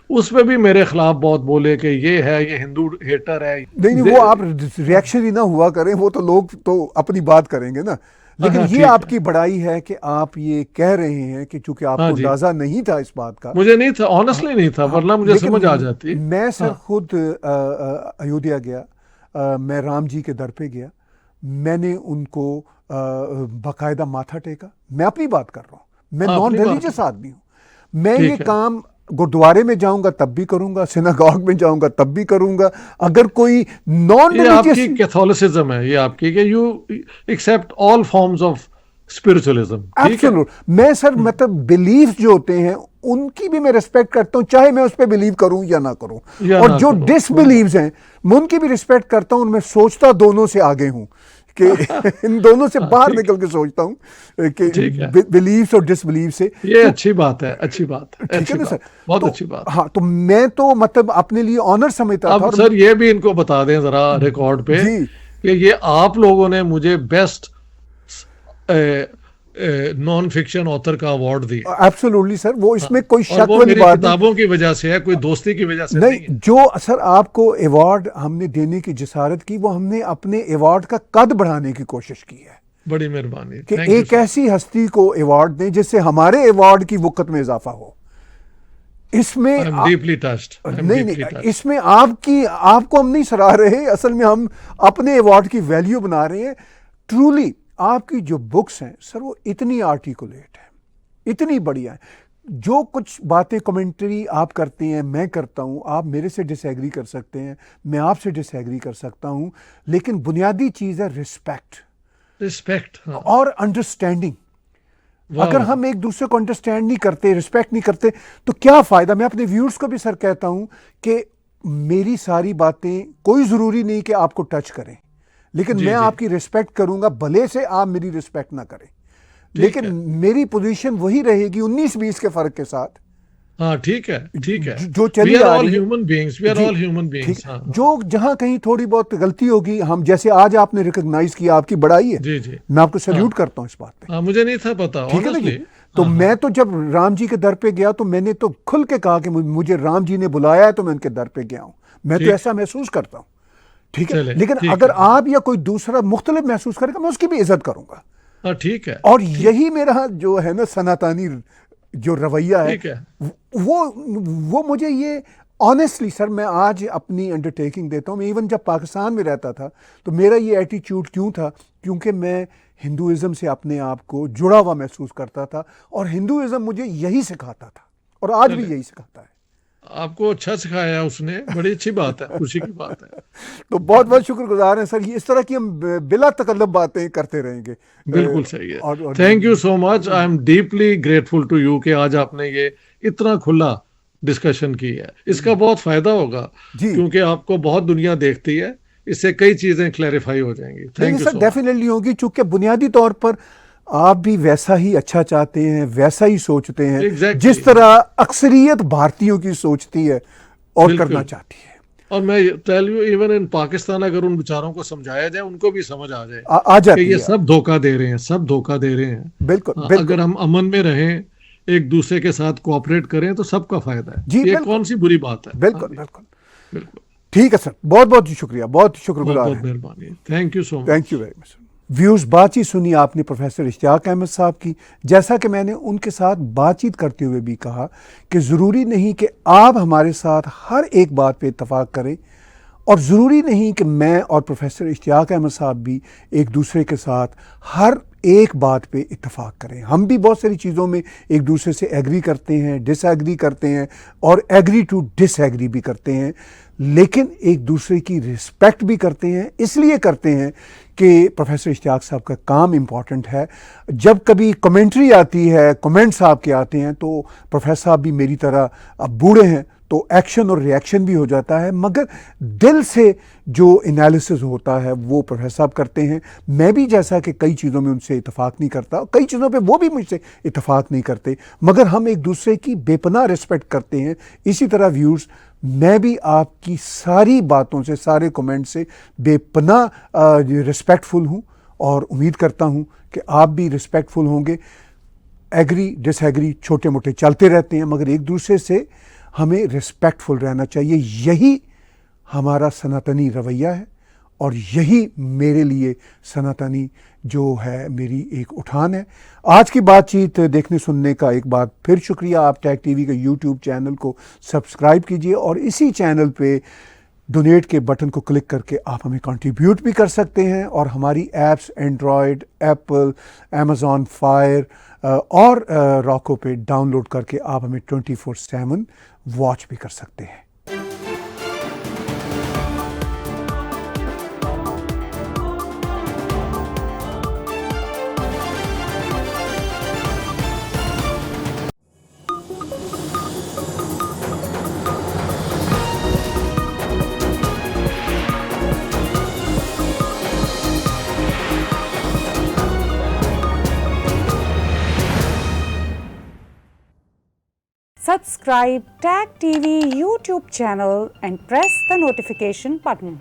उसमें भी मेरे खिलाफ बहुत बोले कि ये है, ये हिंदू हेटर है। नहीं, वो आप रिएक्शन ही ना हुआ करें, वो तो लोग तो अपनी बात करेंगे ना। लेकिन ये आपकी बड़ाई है कि आप ये कह रहे हैं कि चूंकि आपको अंदाजा नहीं था इस बात का। मुझे नहीं था, ऑनेस्टली नहीं था, वरना मुझे समझ आ जाती। मैं सर खुद अयोध्या गया, मैं राम जी के दर पे गया, मैंने उनको बाकायदा माथा टेका। मैं अपनी बात कर रहा हूँ, मैं नॉन रिलीजियस आदमी हूँ। मैं ये काम गुरुद्वारे में जाऊंगा तब भी करूंगा, सिनागॉग में जाऊंगा तब भी करूंगा। अगर कोई नॉन रिलीजियस, आपकी कैथोलिसिज्म है ये आपकी, कि you accept all forms of spiritualism. Absolute. मैं सर मतलब बिलीफ जो होते हैं उनकी भी मैं रिस्पेक्ट करता हूं, चाहे मैं उस पर बिलीव करूं या ना करूं। और जो डिसबिलीव्स हैं मैं उनकी भी रिस्पेक्ट करता हूं। मैं सोचता दोनों से आगे हूं कि इन दोनों से बाहर निकल के सोचता हूं कि बिलीव्स और डिसबिलीव से। ये अच्छी बात है, अच्छी बात है, ठीक है ना सर, बहुत अच्छी बात। हाँ, तो मैं तो मतलब अपने लिए ऑनर समझता था। अब सर ये भी इनको बता दें जरा रिकॉर्ड पे कि ये आप लोगों ने मुझे बेस्ट नॉन फिक्शन ऑथर का अवार्ड दिया। एब्सोल्युटली सर, वो इसमें कोई शक वाली बात नहीं। किताबों की वजह से है, कोई दोस्ती की वजह से नहीं। जो सर आपको अवार्ड हमने देने की जिसारत की, वो हमने अपने अवार्ड का कद बढ़ाने की कोशिश की है। बड़ी मेहरबानी कि एक ऐसी हस्ती को अवार्ड दें जिससे हमारे अवार्ड की वक़्त में इजाफा हो। इसमें नहीं, इसमें आपको हम नहीं सराह रहे, असल में हम अपने अवार्ड की वैल्यू बना रहे हैं। ट्रूली आपकी जो बुक्स हैं सर, वो इतनी आर्टिकुलेट है, इतनी बढ़िया है। जो कुछ बातें कमेंट्री आप करते हैं, मैं करता हूं, आप मेरे से डिसएग्री कर सकते हैं, मैं आपसे डिसएग्री कर सकता हूं, लेकिन बुनियादी चीज़ है रिस्पेक्ट और अंडरस्टैंडिंग। अगर हम एक दूसरे को अंडरस्टैंड नहीं करते, रिस्पेक्ट नहीं करते, तो क्या फ़ायदा। मैं अपने व्यूअर्स को भी सर कहता हूं कि मेरी सारी बातें कोई ज़रूरी नहीं कि आपको टच करें, लेकिन मैं आपकी रिस्पेक्ट करूंगा, भले से आप मेरी रिस्पेक्ट ना करें, लेकिन मेरी पोजीशन वही रहेगी 19-20 के फर्क के साथ हाँ ठीक है, ठीक है। जो चली वी आर आ ऑल रही है। ह्यूमन बीइंग्स, वी आर जी, ऑल ह्यूमन ठीक बीइंग्स। है। हाँ हाँ। जो जहां कहीं थोड़ी बहुत गलती होगी, हम जैसे आज आपने रिकॉग्नाइज किया, आपकी बड़ाई है, जी जी। मैं आपको हाँ सैल्यूट करता हूँ इस बात पे। हाँ, मुझे नहीं था पता ठीक है ना जी। ऑनेस्टली। तो हाँ मैं हाँ। तो जब राम जी के दर पे गया तो मैंने तो खुल के कहा कि मुझे राम जी ने बुलाया है तो मैं उनके दर पे गया हूं। मैं तो ठीक, ऐसा महसूस करता हूं। ठीक है, चले लेकिन ठीक अगर है। हाँ आप या कोई दूसरा मुख्तलिफ महसूस करेगा, मैं उसकी भी इज्जत करूंगा। हाँ, ठीक है। और ठीक, यही मेरा जो है ना सनातनी जो रवैया है, ठीक है। वो वो मुझे ये ऑनेस्टली सर, मैं आज अपनी अंडरटेकिंग देता हूँ। मैं इवन जब पाकिस्तान में रहता था तो मेरा ये एटीट्यूड क्यों था, क्योंकि मैं हिंदुइज्म से अपने आप को जुड़ा हुआ महसूस करता था और हिंदुइज्म मुझे यही सिखाता था और आज भी चले, यही सिखाता है। आपको अच्छा सिखाया उसने, बड़ी अच्छी बात है, खुशी की बात है। तो बहुत बहुत शुक्रगुजार हैं सर, ये इस तरह की हम बिला तकल्लुफ बातें करते रहेंगे। बिल्कुल सही है। और thank you so much, I am deeply grateful to you कि आज आपने ये इतना खुला डिस्कशन की है। इसका बहुत फायदा होगा, जी, क्योंकि आपको बहुत दुनिया देखती है, इससे कई चीजें क्लैरिफाई हो जाएंगी। नहीं नहीं thank you sir, so much. Definitely होगी, चूंकि बुनियादी तौर पर आप भी वैसा ही अच्छा चाहते हैं, वैसा ही सोचते हैं एग्जैक्टली जिस तरह अक्सरियत भारतीयों की सोचती है और करना बिल्कुल। चाहती है। और मैं tell you, even in Pakistan अगर उन बेचारों को समझाया जाए, उनको भी समझ आ जाए आ कि जाती ये है। सब धोखा दे रहे हैं, सब धोखा दे रहे हैं। बिल्कुल हाँ, बिल्कुल। अगर हम अमन में रहें, एक दूसरे के साथ कोऑपरेट करें, तो सबका फायदा है। जी ये बिल्कुल कौन सी बुरी बात है? हाँ बिल्कुल जी, बिल्कुल। बिल्कुल। ठीक है सर, बहुत बहुत शुक्रिया, बहुत बहुत शुक्रगुजार बहुत हैं। मेहरबानी, thank you so thank you much. Very much. Views, बातचीत सुनी आपने प्रोफेसर इश्तियाक अहमद साहब की। जैसा कि मैंने उनके साथ बातचीत करते हुए भी कहा कि ज़रूरी नहीं कि आप हमारे साथ हर एक बात पे इत्तफाक करें और ज़रूरी नहीं कि मैं और प्रोफेसर इश्तियाक अहमद साहब भी एक दूसरे के साथ हर एक बात पे इत्तफाक करें। हम भी बहुत सारी चीज़ों में एक दूसरे से एग्री करते हैं, डिसएग्री करते हैं और एग्री टू डिसएग्री भी करते हैं, लेकिन एक दूसरे की रिस्पेक्ट भी करते हैं। इसलिए करते हैं कि प्रोफेसर इश्तियाक साहब का काम इम्पॉर्टेंट है। जब कभी कमेंट्री आती है, कमेंट्स आपके आते हैं, तो प्रोफेसर साहब भी मेरी तरह अब बूढ़े हैं तो एक्शन और रिएक्शन भी हो जाता है, मगर दिल से जो एनालिसिस होता है वो प्रोफेसर साहब करते हैं। मैं भी जैसा कि कई चीज़ों में उनसे इत्तेफाक नहीं करता, कई चीज़ों पे वो भी मुझसे इत्तेफाक नहीं करते, मगर हम एक दूसरे की बेपनाह रिस्पेक्ट करते हैं। इसी तरह व्यूज़, मैं भी आपकी सारी बातों से, सारे कमेंट से बेपनाह रिस्पेक्टफुल हूँ और उम्मीद करता हूँ कि आप भी रिस्पेक्टफुल होंगे। एग्री डिसएग्री छोटे मोटे चलते रहते हैं, मगर एक दूसरे से हमें रिस्पेक्टफुल रहना चाहिए। यही हमारा सनातनी रवैया है और यही मेरे लिए सनातनी जो है मेरी एक उठान है। आज की बातचीत देखने सुनने का एक बार फिर शुक्रिया। आप टैग टीवी के यूट्यूब चैनल को सब्सक्राइब कीजिए और इसी चैनल पे डोनेट के बटन को क्लिक करके आप हमें कंट्रीब्यूट भी कर सकते हैं और हमारी apps Android, Apple, Amazon fire और रॉको पे डाउनलोड करके आप हमें 24/7 वॉच भी कर सकते हैं। Subscribe Tag TV YouTube channel and press the notification button.